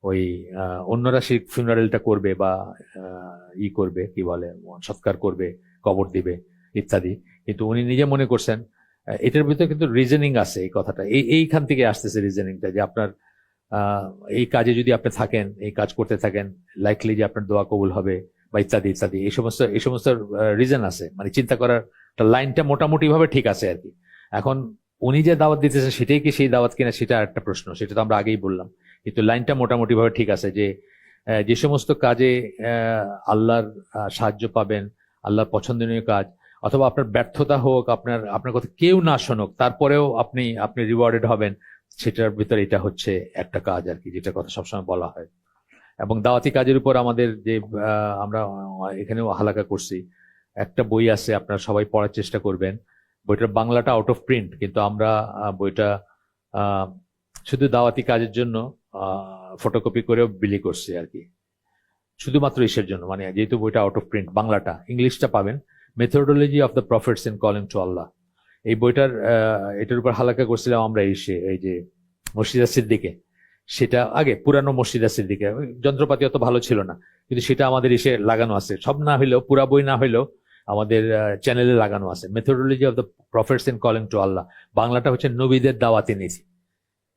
ওই অন্যরা সেই ফিউনারেলটা করবে, বা করবে, কি বলে, সৎকার করবে, কবর দিবে ইত্যাদি। কিন্তু উনি নিজে মনে করছেন, এটার ভিতরে কিন্তু রিজনিং আছে, এই কথাটা এইখান থেকে আসতেছে রিজনিংটা, যে আপনার এই কাজে যদি আপনি থাকেন, এই কাজ করতে থাকেন, লাইকলি যে আপনার দোয়া কবুল হবে, বা ইত্যাদি ইত্যাদি, এই সমস্ত রিজন আছে, মানে চিন্তা করার লাইনটা মোটামুটি ভাবে ঠিক আছে আর কি। এখন উনি যে দাওয়াত দিতেছেন, সেটাই কি সেই দাওয়াত কিনা, সেটা একটা প্রশ্ন, সেটা তো আমরা আগেই বললাম। কিন্তু লাইনটা মোটামুটি ভাবে ঠিক আছে, যে সমস্ত কাজে আল্লাহর সাহায্য পাবেন, আল্লাহর পছন্দনীয় কাজ, অথবা আপনার ব্যর্থতা হোক, আপনার কথা কেউ না শোনক, তারপরেও আপনি রিওয়ার্ডেড হবেন, সেটার ভিতরে এটা হচ্ছে একটা কাজ আর কি, যেটা কথা সবসময় বলা হয়। এবং দাওয়াতি কাজের উপর আমাদের যে আমরা এখানেও হালাকা করছি, একটা বই আছে, আপনারা সবাই পড়ার চেষ্টা করবেন। বইটার বাংলাটা আউট অফ প্রিন্ট, কিন্তু আমরা বইটা শুধু দাওয়াতি কাজের জন্য ফটোকপি করেও বিলি করছি আর কি, শুধুমাত্র ইসের জন্য, মানে যেহেতু বইটা আউট অফ প্রিন্ট, বাংলাটা, ইংলিশটা পাবেন, methodology of the prophets in calling to Allah. এই বইটার এটার উপর হালাকা করছিলাম আমরা এই যে মসজিদে সিদ্দিকে, সেটা আগে পুরানো মসজিদে সিদ্দিকে, যন্ত্রপাতি অত ভালো ছিল না, কিন্তু সেটা আমাদের এসে লাগানো আছে, সব না হইলেও পুরা বই না হইলেও আমাদের চ্যানেলে লাগানো আছে, methodology of the prophets in calling to Allah. বাংলাটা হচ্ছে নবীদের দাওয়াতি নীতি।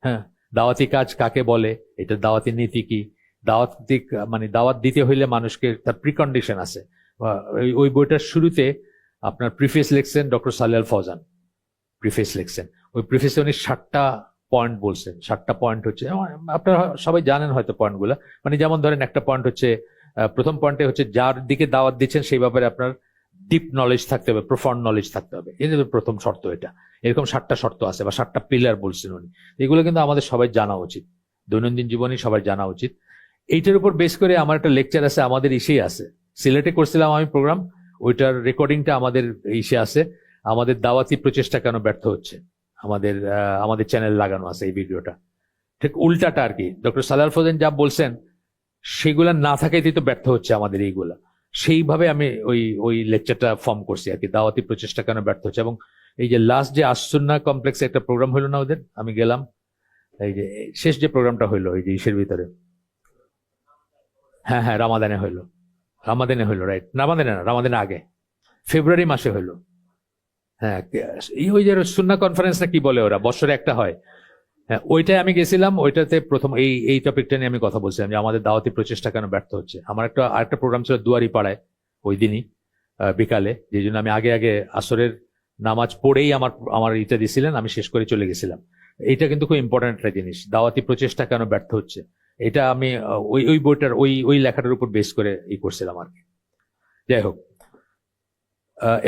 হ্যাঁ, দাওয়াতি কাজ কাকে বলে, এটা দাওয়াতি নীতি কি, মানে দাওয়াত দিতে হইলে মানুষকে তার প্রিকন্ডিশন আছে। ওই বইটার শুরুতে আপনার প্রিফেস লিখছেন ডক্টর সালেহ আল ফৌজান, প্রিফেস লিখছেন। ওই প্রিফেসে উনি 7টা পয়েন্ট বলছেন। 7টা পয়েন্ট হচ্ছে, আপনারা সবাই জানেন হয়তো পয়েন্টগুলো, মানে যেমন ধরেন একটা পয়েন্ট হচ্ছে, প্রথম পয়েন্টে হচ্ছে যার দিকে দাওয়াত দিচ্ছেন সেই ব্যাপারে আপনার ডিপ নলেজ থাকতে হবে, প্রফাউন্ড নলেজ থাকতে হবে, এটা প্রথম শর্ত। এটা এরকম 7টা শর্ত আছে বা 7টা পিলার বলছেন উনি। এগুলো কিন্তু আমাদের সবাই জানা উচিত, দৈনন্দিন জীবনে সবাই জানা উচিত। এইটার উপর বেস করে আমার একটা লেকচার আছে, আমাদের ইসেই আছে, সিলেটে করছিলাম আমি প্রোগ্রাম, ওইটার রেকর্ডিংটা আমাদের ইসে আছে, আমাদের দাওয়াতি প্রচেষ্টা কেন ব্যর্থ হচ্ছে, আমাদের চ্যানেল লাগানো আছে এই ভিডিওটা। ঠিক উল্টাটা আর কি, ডক্টর সালেহ আল ফৌজান যা বলছেন সেগুলা না থাকাতেই তো ব্যর্থ হচ্ছে আমাদের এইগুলা। সেইভাবে আমি ওই লেকচারটা ফর্ম করছি আর কি, দাওয়াতি প্রচেষ্টা কেন ব্যর্থ হচ্ছে। এবং এই যে লাস্ট যে আসুন্নাহ কমপ্লেক্সে একটা প্রোগ্রাম হইলো না ওদের, আমি গেলাম, এই যে শেষ যে প্রোগ্রামটা হইলো এই যে ইসের ভিতরে, হ্যাঁ হ্যাঁ রামাদানে হইলো, রাইট, রামাদানে আগে ফেব্রুয়ারি মাসে হইলো। হ্যাঁ, ওই যে সুন্নাহ কনফারেন্স না কি বলে ওরা, বছরে একটা হয়। হ্যাঁ, ওইটাই আমি গেছিলাম, ওইটাতে প্রথম এই টপিকটা নিয়ে আমি কথা বলছিলাম যে আমাদের দাওয়াতি প্রচেষ্টা কেন ব্যর্থ হচ্ছে। আমার আরেকটা প্রোগ্রাম ছিল দুয়ারি পাড়ায় ওই দিনই বিকালে, যেই জন্য আমি আগে আসরের নামাজ পড়েই আমার এটা দিয়েছিলেন, আমি শেষ করে চলে গেছিলাম। এইটা কিন্তু খুব ইম্পর্টেন্ট একটা জিনিস, দাওয়াতি প্রচেষ্টা কেন ব্যর্থ হচ্ছে। এটা আমি ওই বইটার ওই লেখাটার উপর বেস করে করছিলাম আর কি। যাই হোক,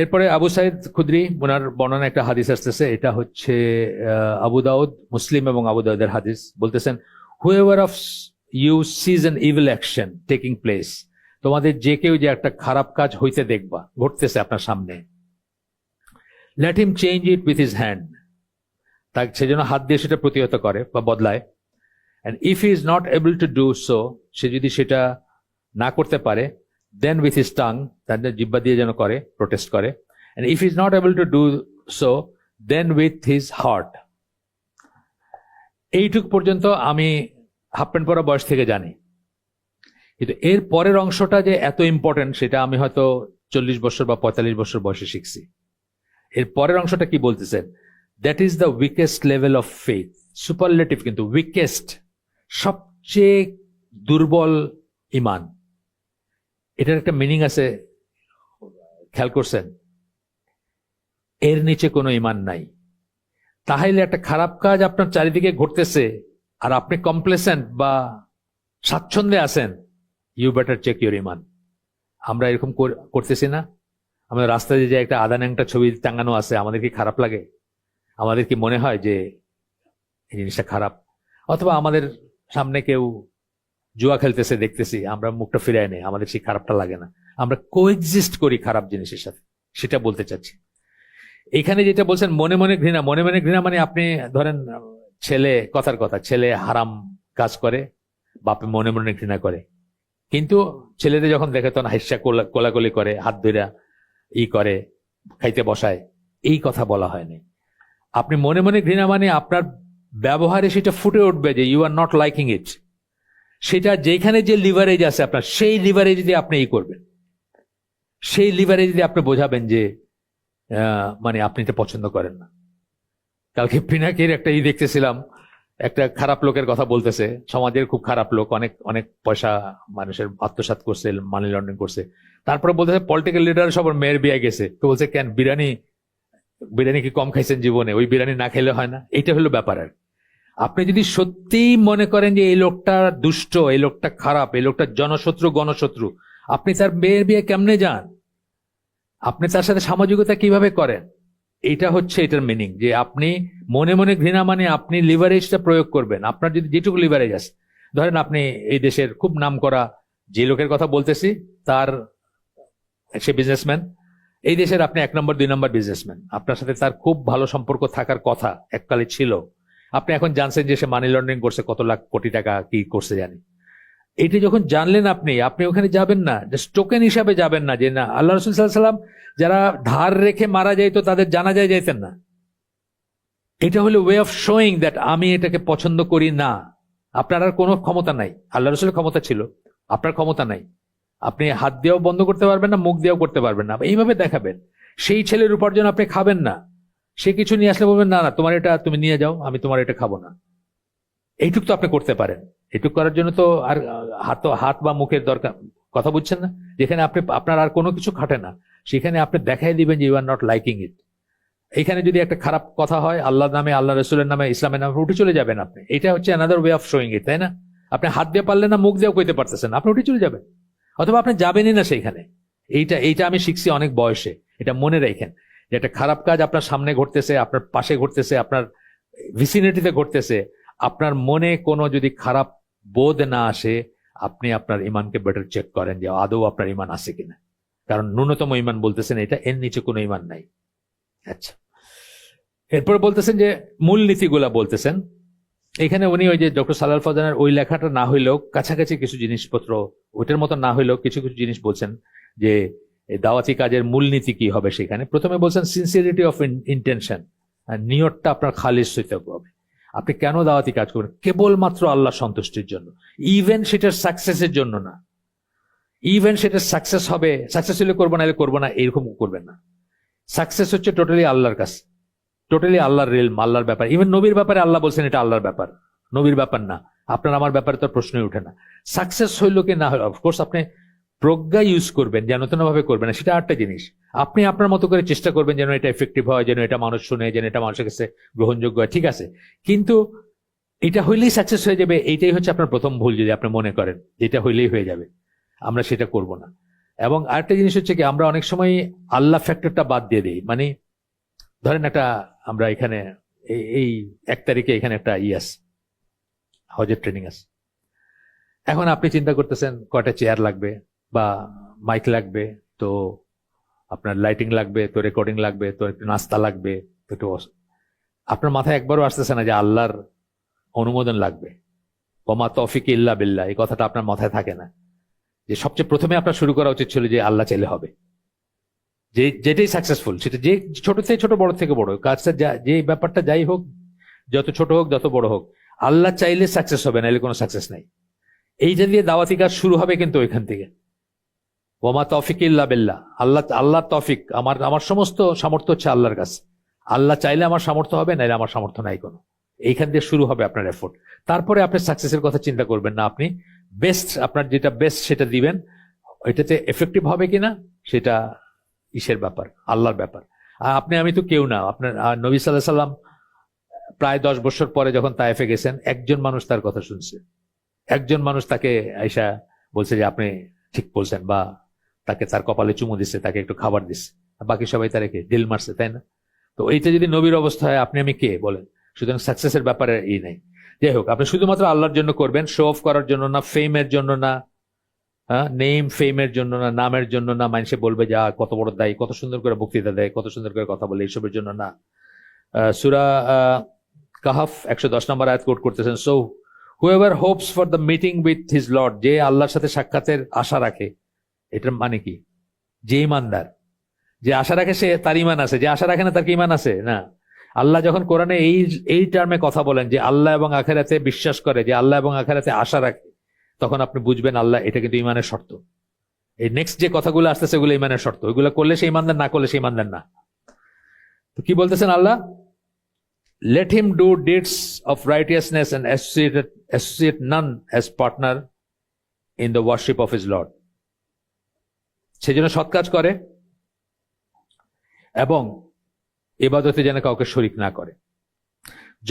এরপরে আবু সাইদ খুদরি ওনার বর্ণনা একটা হাদিস আসতেছে, এটা হচ্ছে আবু দাউদ, মুসলিম এবং আবু দাউদের হাদিস। বলতেছেন, whoever of you sees an evil action taking place, তোমাদের যে কেউ যে একটা খারাপ কাজ হইতে দেখবা, ঘটতেছে আপনার সামনে, let him change it with his hand, তাকে সেজন্য হাত দিয়ে সেটা প্রতিহত করে বা বদলায়। And if he is not able to do so, সে যদি সেটা না করতে পারে, then with his tongue, তাদের জিহ্বা দিয়ে যেন করে, প্রোটেস্ট করে। and if he is not able to do so, then with his heart. এইটুক পর্যন্ত আমি হাফ প্যান্ট পরা বয়স থেকে জানি, কিন্তু এর পরের অংশটা যে এত ইম্পর্টেন্ট সেটা আমি হয়তো 40 বছর বা 45 বছর বয়সে শিখছি। এর পরের অংশটা কি বলতেছেন, that is the weakest level of faith, superlative কিন্তু, উইকেস্ট সবচেয়ে দুর্বল ইমান। এটার একটা মিনিং আছে, খেয়াল করছেন, এর নিচে কোনো ইমান নাই। তাহলে একটা খারাপ কাজ আপনার চারিদিকে ঘটতেছে আর আপনি কমপ্লেসেন্ট বা স্বাচ্ছন্দ্যে আছেন, ইউ বেটার চেক ইউর ইমান। আমরা এরকম করতেছি না? আমাদের রাস্তায় যে একটা আদান একটা ছবি টাঙানো আছে, আমাদের কি খারাপ লাগে? আমাদের কি মনে হয় যে এই জিনিসটা খারাপ? অথবা আমাদের সামনে কেউ জুয়া খেলতেছে দেখতেছি, আমরা মুখটা ফিরাই নেই, আমাদের সেই খারাপটা লাগে না। আমরা কোএক্সিস্ট করি খারাপ জিনিসের সাথে, সেটা বলতে চাচ্ছি। এখানে যেটা বলছেন মনে মনে ঘৃণা, মনে মনে ঘৃণা মানে আপনি ধরেন কথার কথা, ছেলে হারাম কাজ করে, বাপে মনে মনে ঘৃণা করে, কিন্তু ছেলেদের যখন দেখে তখন হাস্যা কোলাকুলি করে, হাত ধইরা করে, খাইতে বসায়, এই কথা বলা হয়নি। আপনি মনে মনে ঘৃণা মানে আপনার ব্যবহারে সেটা ফুটে উঠবে যে you are not liking it. সেটা যেখানে যে লিভারেজ আছে আপনার, সেই লিভারেজ দিয়ে আপনি করবেন, সেই লিভারেজ দিয়ে আপনি বোঝাবেন যে মানে আপনি এটা পছন্দ করেন না। কালকে পিনাকির একটা দেখতেছিলাম, একটা খারাপ লোকের কথা বলতেছে, সমাজের খুব খারাপ লোক, অনেক অনেক পয়সা মানুষের আত্মসাৎ করছে, মানি লন্ডারিং করছে। তারপরে বলতেছে পলিটিক্যাল লিডার সবার মেয়ের বিয়ে গেছে, তো বলছে কেন বিরিয়ানি কি কম খাইছেন জীবনে, ওই বিরিয়ানি না খেলে হয় না? এইটা হলো ব্যাপার। আর আপনি যদি সত্যিই মনে করেন যে এই লোকটা দুষ্ট, এই লোকটা খারাপ, এই লোকটা জনশত্রু গণশত্রু, আপনি তার মেয়ের বিয়ে কেমনে যান? আপনি তার সাথে সামাজিকতা কিভাবে করেন? এটা হচ্ছে এটার মিনিং, যে আপনি মনে মনে ঘৃণা মানে আপনি লিভারেজটা প্রয়োগ করবেন। আপনার যদি যেটুকু লিভারেজ আছে, ধরেন আপনি এই দেশের খুব নাম করা যে লোকের কথা বলতেছি, সে বিজনেসম্যান, এই দেশের আপনি 1 নম্বর 2 নম্বর বিজনেসম্যান, আপনার সাথে তার খুব ভালো সম্পর্ক থাকার কথা এককালে ছিল। আপনি এখন জানছেন যে সে মানি লন্ডারিং করছে, কত লাখ কোটি টাকা কি করছে জানি। এটি যখন জানলেন আপনি ওখানে যাবেন না, জাস্ট টোকেন হিসাবে যাবেন না, যে না আল্লাহ রাসূল সাল্লাল্লাহু আলাইহি ওয়াসাল্লাম যারা ধার রেখে মারা যাইতো তাদের জানাজায় যাইতেন না, এটা হলো ওয়ে অফ শোয়িং দ্যাট আমি এটাকে পছন্দ করি না। আপনার আর কোনো ক্ষমতা নাই, আল্লাহ রসুলের ক্ষমতা ছিল, আপনার ক্ষমতা নাই। আপনি হাত দিয়েও বন্ধ করতে পারবেন না, মুখ দিয়েও করতে পারবেন না, এইভাবে দেখাবেন। সেই ছেলের উপার্জন আপনি খাবেন না, সে কিছু নিয়ে আসলে বলবেন না না তোমার এটা তুমি নিয়ে যাও, আমি তোমার এটা খাবো না। এইটুক তো আপনি করতে পারেন। এইটুক করার জন্য তো আর হাত বা মুখের দরকার, কথা বুঝছেন না? যেখানে আপনি আপনার আর কোনো কিছু খাটে না, সেখানে আপনি দেখাই দিবেন যে you are not liking it. এখানে যদি একটা খারাপ কথা হয় আল্লাহর নামে, আল্লাহ রসুলের নামে, ইসলামের নামে, উঠে চলে যাবেন আপনি। এটা হচ্ছে অ্যানাদার ওয়ে অফ শোয়িং ইট, তাই না? আপনি হাত দিয়ে পারলেন না, মুখ দিয়েও কইতে পারতেছেন না, আপনি উঠে চলে যাবেন, অথবা আপনি যাবেনই না সেইখানে। এইটা আমি শিখছি অনেক বয়সে। এটা মনে রাখেন যে একটা খারাপ কাজ আপনার সামনে ঘটতেছে, আপনার পাশে ঘটতেছে, আপনার ভিসিনিটিতে ঘটতেছে, আপনার মনে কোনো যদি খারাপ বোধ না আসে, আপনি আপনার ইমানকে বেটার চেক করেন যে আদৌ আপনার ইমান আছে কিনা। কারণ ন্যূনতম ইমান বলতেছেন এটা, এর নিচে কোনো ইমান নাই। আচ্ছা, এরপর বলতেছেন যে মূলনীতিগুলা বলতেছেন। এখানে উনি ওই যে ডক্টর সালাল ফজানের ওই লেখাটা না হইলেও কাছাকাছি কিছু জিনিসপত্র, ওইটার মতো না হইলেও কিছু কিছু জিনিস বলছেন যে দাওয়াতি কাজের মূলনীতি কি হবে। সেখানে প্রথমে বলছেন সিনসিয়ারিটি অফ ইন্টেনশন, নিয়তটা আপনার খালিস হইতে হবে। আপনি কেন দাওয়াতি কাজ করবেন? কেবলমাত্র আল্লাহ সন্তুষ্টির জন্য, ইভেন সেটার সাকসেসের জন্য না। ইভেন সেটার সাকসেস হবে, সাকসেস হলে করবো না, করবো না, এরকম করবেন না। সাকসেস হচ্ছে টোটালি আল্লাহর কাছে, টোটালি আল্লাহর রিলম, আল্লাহর ব্যাপার। ইভেন নবীর ব্যাপারে আল্লাহ বলছেন এটা আল্লাহর ব্যাপার, নবীর ব্যাপার না। আপনার আমার ব্যাপারে তো প্রশ্নই উঠে না। সাকসেস হইল কি না হইল, অফকোর্স আপনি প্রজ্ঞা ইউজ করবেন, যেন তেনভাবে করবেন না, সেটা আরেকটা জিনিস। আপনি আপনার মতো করে চেষ্টা করবেন যেন এটা এফেক্টিভ হয়, যেন এটা মানুষ শুনে, যেন এটা মানুষের কাছে গ্রহণযোগ্য হয়, ঠিক আছে। কিন্তু এটা হইলেই সাকসেস হয়ে যাবে, এইটাই হচ্ছে আপনার প্রথম ভুল। যদি আপনি মনে করেন যেটা হইলেই হয়ে যাবে, আমরা সেটা করব না। এবং আরেকটা জিনিস হচ্ছে কি, আমরা অনেক সময় আল্লাহ ফ্যাক্টরটা বাদ দিয়ে দিই। মানে ধরেন একটা, আমরা এখানে এই 1 তারিখে এখানে একটা আছে, হজের ট্রেনিং আছে। এখন আপনি চিন্তা করতেছেন কয়টা চেয়ার লাগবে, বা মাইক লাগবে, তো আপনার লাইটিং লাগবে, তো রেকর্ডিং লাগবে, তো একটু নাস্তা লাগবে, তো একটু আপনার মাথায় একবারও আসতেছে না যে আল্লাহর অনুমোদন লাগবে। ওমা তৌফিক ইল্লা বিল্লাহ, এই কথাটা আপনার মাথায় থাকে না যে সবচেয়ে প্রথমে আপনার শুরু করা উচিত ছিল যে আল্লাহ চাইলে হবে। যেটাই সাকসেসফুল, সেটা যে ছোট থেকে ছোট, বড় থেকে বড় কাজটা, যে ব্যাপারটা যাই হোক, যত ছোট হোক যত বড় হোক, আল্লাহ চাইলে সাকসেস হবে, নাইলে কোনো সাকসেস নাই। এইটা দিয়ে দাওয়াতি কাজ শুরু হবে, কিন্তু ওইখান থেকে ওমা তৌফিক ইল্লা বিল্লাহ, আল্লাহ তৌফিক, আমার সমস্ত সামর্থ্য হচ্ছে আল্লাহর কাছে। আল্লাহ চাইলে আমার সামর্থ্য হবে, নাইলে আমার সামর্থ্য নাই কোনো। এইখান দিয়ে শুরু হবে আপনার এফোর্ট। তারপরে আপনি সাকসেসের কথা চিন্তা করবেন না, আপনি বেস্ট, আপনার যেটা বেস্ট সেটা দিবেন। এটাতে এফেক্টিভ হবে কিনা সেটা ইসের ব্যাপার, আল্লাহর ব্যাপার। আপনি আমি তো কেউ না। আপনার নবী সাল্লাল্লাহু আলাইহি সাল্লাম প্রায় 10 বছর পরে যখন তায়েফে গেছেন, একজন মানুষ তার কথা শুনছে, একজন মানুষ তাকে আয়েশা বলছে যে আপনি ঠিক বলছেন, বা তাকে তার কপালে চুমু দিচ্ছে, তাকে একটু খাবার দিচ্ছে, বাকি সবাই তার ডিল মারছে, তাই না? তো এইটা যদি নবীর অবস্থা হয়, আপনি আমি কে বলেন? সুতরাং সাকসেসের ব্যাপারে নাই। যাই হোক, আপনি শুধুমাত্র আল্লাহর জন্য করবেন, শো অফ করার জন্য না, ফেমের জন্য না, নেম ফেমের জন্য না, নামের জন্য না, মানুষে বলবে যে কত বড় দায়ী, কত সুন্দর করে বক্তৃতা দেয়, কত সুন্দর করে কথা বলে, এইসবের জন্য না। সূরা কাহাফ 110 নম্বর আয়াত কোট করতেছেন, so whoever Hopes for the meeting with his Lord, যে আল্লাহর সাথে সাক্ষাতের আশা রাখে। এটার মানে কি? যে ইমানদার, যে আশা রাখে সে, তার ইমান আছে। যে আশা রাখে না, তার কি ইমান আছে? না। আল্লাহ যখন কোরআনে এই টার্মে কথা বলেন যে আল্লাহ এবং আখিরাতে বিশ্বাস করে, যে আল্লাহ এবং আখিরাতে আশা রাখে, তখন আপনি বুঝবেন আল্লাহ, এটা কিন্তু ইমানের শর্ত। এই নেক্সট যে কথাগুলো আসতেছে এগুলো ইমানের শর্ত, ওইগুলো করলে সে ইমানদার, না করলে সে ইমানদার না। তো কি বলতেছেন Allah? Let him do deeds of righteousness and associate none as partner in the worship of his lord. সেই জন্য সৎ কাজ করে এবং ইবাদতে যেন কাউকে শরিক না করে।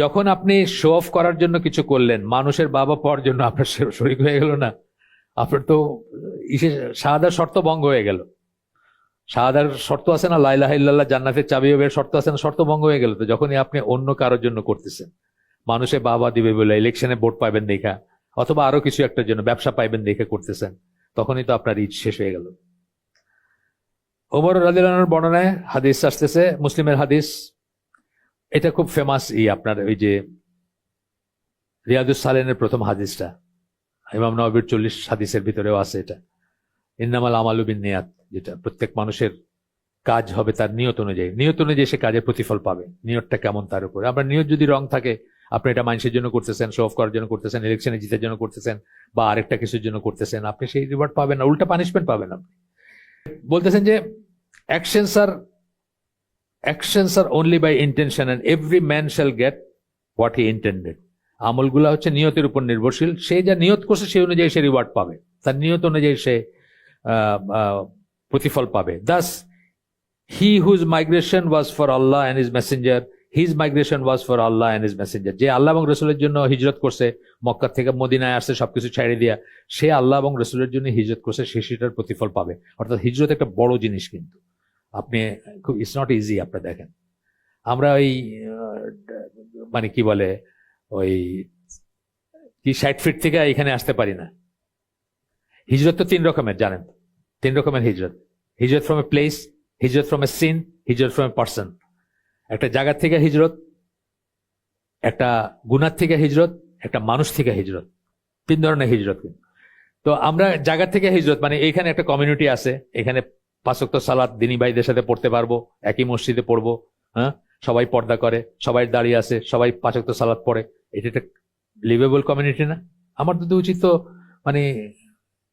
যখন আপনি শো অফ করার জন্য কিছু করলেন, মানুষের বাবা পাওয়ার জন্য আপনার শরিক হয়ে গেল না? আপনার তো শাহাদার শর্ত ভঙ্গ হয়ে গেল। শাহাদার শর্ত আছে না, লা ইলাহা ইল্লাল্লাহ জান্নাতের চাবি হবে, শর্ত আছে না, শর্ত ভঙ্গ হয়ে গেল। তো যখনই আপনি অন্য কারোর জন্য করতেছেন, মানুষের বাবা দিবে বলে, ইলেকশনে ভোট পাইবেন দেখা, অথবা আরো কিছু একটার জন্য, ব্যবসা পাইবেন দেখে করতেছেন, তখনই তো আপনার ঈদ শেষ হয়ে গেল। ওমর রাদিয়াল্লাহু আনহুর বর্ণনায় হাদিস আসতেছে, মুসলিমের হাদিস, এটা খুব ফেমাস। আপনার ওই যে রিয়াদুস সালেহিনের প্রথম হাদিসটা, ইমাম নববীর 40 হাদিসের ভিতরেও আছে এটা, ইন্নামাল আমালু বিন্নিয়াত, যেটা প্রত্যেক মানুষের কাজ হবে তার নিয়ত অনুযায়ী, নিয়ত অনুযায়ী সে কাজের প্রতিফল পাবে। নিয়তটা কেমন তার উপরে। আপনার নিয়ত যদি রং থাকে, আপনি এটা মানুষের জন্য করতেছেন, শো অফ করার জন্য করতেছেন, ইলেকশনে জিতার জন্য করতেছেন, বা আরেকটা কিছুর জন্য করতেছেন, আপনি সেই রিওয়ার্ড পাবেন না, উল্টা পানিশমেন্ট পাবেন আপনি। বলতেছেন যে actions are only by intention and every man shall get what he intended. আমলগুলা হচ্ছে নিয়তের উপর নির্ভরশীল। সে যা নিয়ত করছে সেই অনুযায়ী সে রিওয়ার্ড পাবে, তার নিয়ত অনুযায়ী সে প্রতিফল পাবে। Thus he whose migration was for Allah and his messenger, his migration was for Allah and his messenger. যে আল্লাহ এবং রসুলের জন্য হিজরত করছে, মক্কা থেকে মদিনায় আসছে সবকিছু ছেড়ে দিয়া, সে আল্লাহ এবং রসুলের জন্য হিজরত করছে, সে সেটার প্রতিফল পাবে। অর্থাৎ হিজরত একটা বড় জিনিস, কিন্তু আপনি খুব, ইটস নট ইজি। আপনি দেখেন আমরা ওই মানে কি বলে ওই কি 60 ফিট থেকে এখানে আসতে পারি না। হিজরত তো 3 রকমের, জানেন? 3 রকমের হিজরত। হিজরত ফ্রম এ প্লেস, হিজরত ফ্রম এ সিন, হিজরত ফ্রম এ পার্সন। একটা জায়গা থেকে হিজরত, একটা গুনার থেকে হিজরত, একটা মানুষ থেকে হিজরত। 3 ধরনের হিজরত। তো আমরা জায়গা থেকে হিজরত মানে এখানে একটা কমিউনিটি আছে, এখানে 5 ওয়াক্ত সালাত দিনী ভাইদের সাথে পড়তে পারবো, একই মসজিদে পড়বো, হ্যাঁ, সবাই পর্দা করে, সবাই দাঁড়িয়ে আছে, সবাই 5 ওয়াক্ত সালাত পড়ে, এটা একটা লিভেবল কমিউনিটি না? আমার তো উচিত তো মানে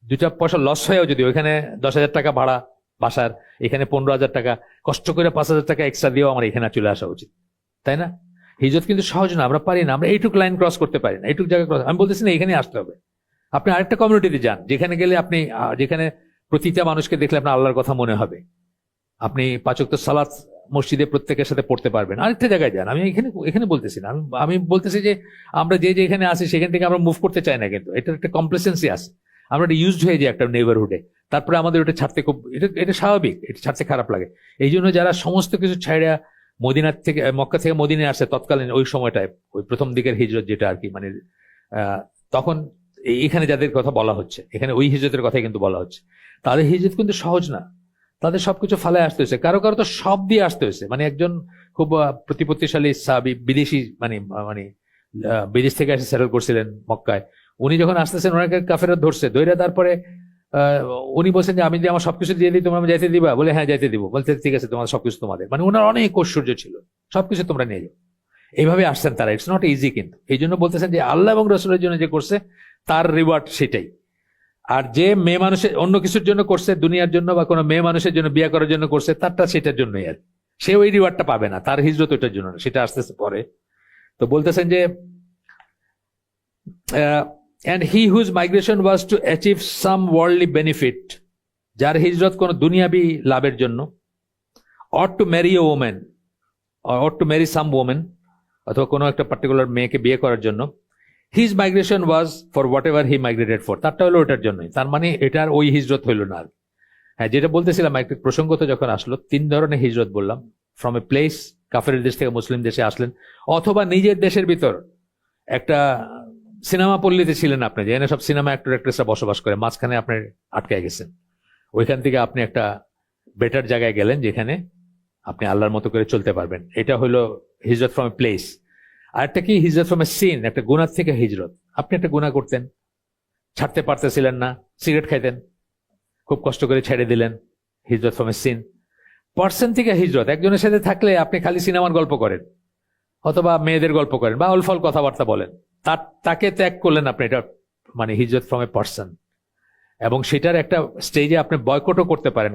2টা পয়সা লস হয়েও যদি ওইখানে 10,000 টাকা ভাড়া বাসার, এখানে 15,000 টাকা কষ্ট করে 5,000 টাকা এক্সট্রা দিয়েও আমার এখানে চলে আসা উচিত, তাই না? হিজরত কিন্তু সহজ না, আমরা পারি না, আমরা এইটুক লাইন ক্রস করতে পারি না, এইটুক জায়গা ক্রস। আমি বলতেছি না এখানে আসতে হবে, আপনি আরেকটা কমিউনিটিতে যান, যেখানে গেলে আপনি যেখানে প্রতিটা মানুষকে দেখলে আপনার আল্লাহর কথা মনে হবে, আপনি 5 ওয়াক্ত সালাত মসজিদে প্রত্যেকের সাথে পড়তে পারবেন। আরেকটা জায়গায় যান, আমি এখানে বলতেছি না, আমি বলতেছি যে আমরা যে এখানে আছি সেখান থেকে আমরা মুভ করতে চাই না, কিন্তু এটার একটা কমপ্লেসেন্সি আছে, আমরা ইউজড হয়ে যাই একটা নেইবারহুডে, তারপরে আমাদের ওটা ছাড়তে খুব, এটা স্বাভাবিক, এটা ছাড়তে খারাপ লাগে। এই জন্য যারা সমস্ত কিছু ছাড়া মদিনার থেকে, মক্কা থেকে মদিনায় আসছে তৎকালীন ওই সময়টায়, ওই প্রথম দিকের হিজরত যেটা আর কি, মানে তখন এখানে যাদের কথা বলা হচ্ছে, এখানে ওই হিজরতের কথাই কিন্তু বলা হচ্ছে, তাদের হিজরত কিন্তু সহজ না, তাদের সবকিছু ফালায় আসতে হয়েছে, কারো কারো তো সব দিয়ে আসতে হয়েছে। মানে একজন খুব প্রতিপত্তিশালী সাহাবী, বিদেশি, মানে মানে বিদেশ থেকে এসে সেটেল করছিলেন মক্কায়, উনি যখন আসতেছেন ওনাকে কাফেররা ধরছে, ধরে তারপরে উনি বলছেন যে আমি যদি আমার সবকিছু দিয়ে দিই তোমরা যাইতে দিবা? বলে হ্যাঁ যাইতে দিব। বলতে ঠিক আছে, তোমাদের সবকিছু তোমাদের, মানে ওনার অনেক ঐশ্বর্য ছিল, সবকিছু তোমরা নিয়ে যাও, এইভাবে আসছেন তারা। ইটস নট ইজি, কিন্তু এই জন্য বলতেছেন যে আল্লাহ এবং রসুলের জন্য যে করছে তার রিওয়ার্ড সেটাই। আর যে মেয়ে মানুষের অন্য কিছুর জন্য করছে, দুনিয়ার জন্য বা কোনো মেয়ে মানুষের জন্য বিয়ে করার জন্য করছে, তারটা সেটার জন্যই, আর সে ওই রিওয়ার্ডটা পাবে না, তার হিজরত ওইটার জন্য না, সেটা আসতেছে পরে। তো বলতেছেন যে and he whose migration was to achieve some worldly benefit, যার হিজরত কোন দুনিয়াবি লাভের জন্য, or to marry a woman or to marry some woman, অথবা কোনো একটা পার্টিকুলার মেয়েকে বিয়ে করার জন্য, his migration was for whatever he migrated for, তারটা হলো ওটার জন্যই। তার মানে এটার ওই হিজরত হইল না। হ্যাঁ, যেটা বলতেছিলাম, একটা প্রসঙ্গত যখন আসলো, 3 ধরনের হিজরত বললাম। ফ্রম এ প্লেস, কাফের দেশ থেকে মুসলিম দেশে আসলেন, অথবা নিজের দেশের ভিতর একটা সিনেমা পল্লীতে ছিলেন আপনি, যেখানে সব সিনেমা অ্যাক্টর অ্যাক্ট্রেসরা বসবাস করে, মাঝখানে আপনি আটকায় গেছেন, ওইখান থেকে আপনি একটা বেটার জায়গায় গেলেন যেখানে আপনি আল্লাহর মতো করে চলতে পারবেন, এটা হলো হিজরত ফ্রম এ প্লেস। আর একটা কি, হিজরত ফ্রম এ সিন, একটা গুনাহ থেকে হিজরত। আপনি একটা গুনাহ করতেন, ছাড়তে পারতেছিলেন না, সিগারেট খাইতেন, খুব কষ্ট করে ছেড়ে দিলেন, হিজরত ফ্রম এ সিন। পার্সন থেকে হিজরত, একজনের সাথে থাকলে আপনি খালি সিনেমার গল্প করেন, অথবা মেয়েদের গল্প করেন, বা অলফল কথাবার্তা বলেন, তাকে ত্যাগ করলেন আপনি, এটা মানে হিজরত ফ্রম এ পার্সন। এবং সেটার একটা স্টেজে আপনি বয়কটও করতে পারেন,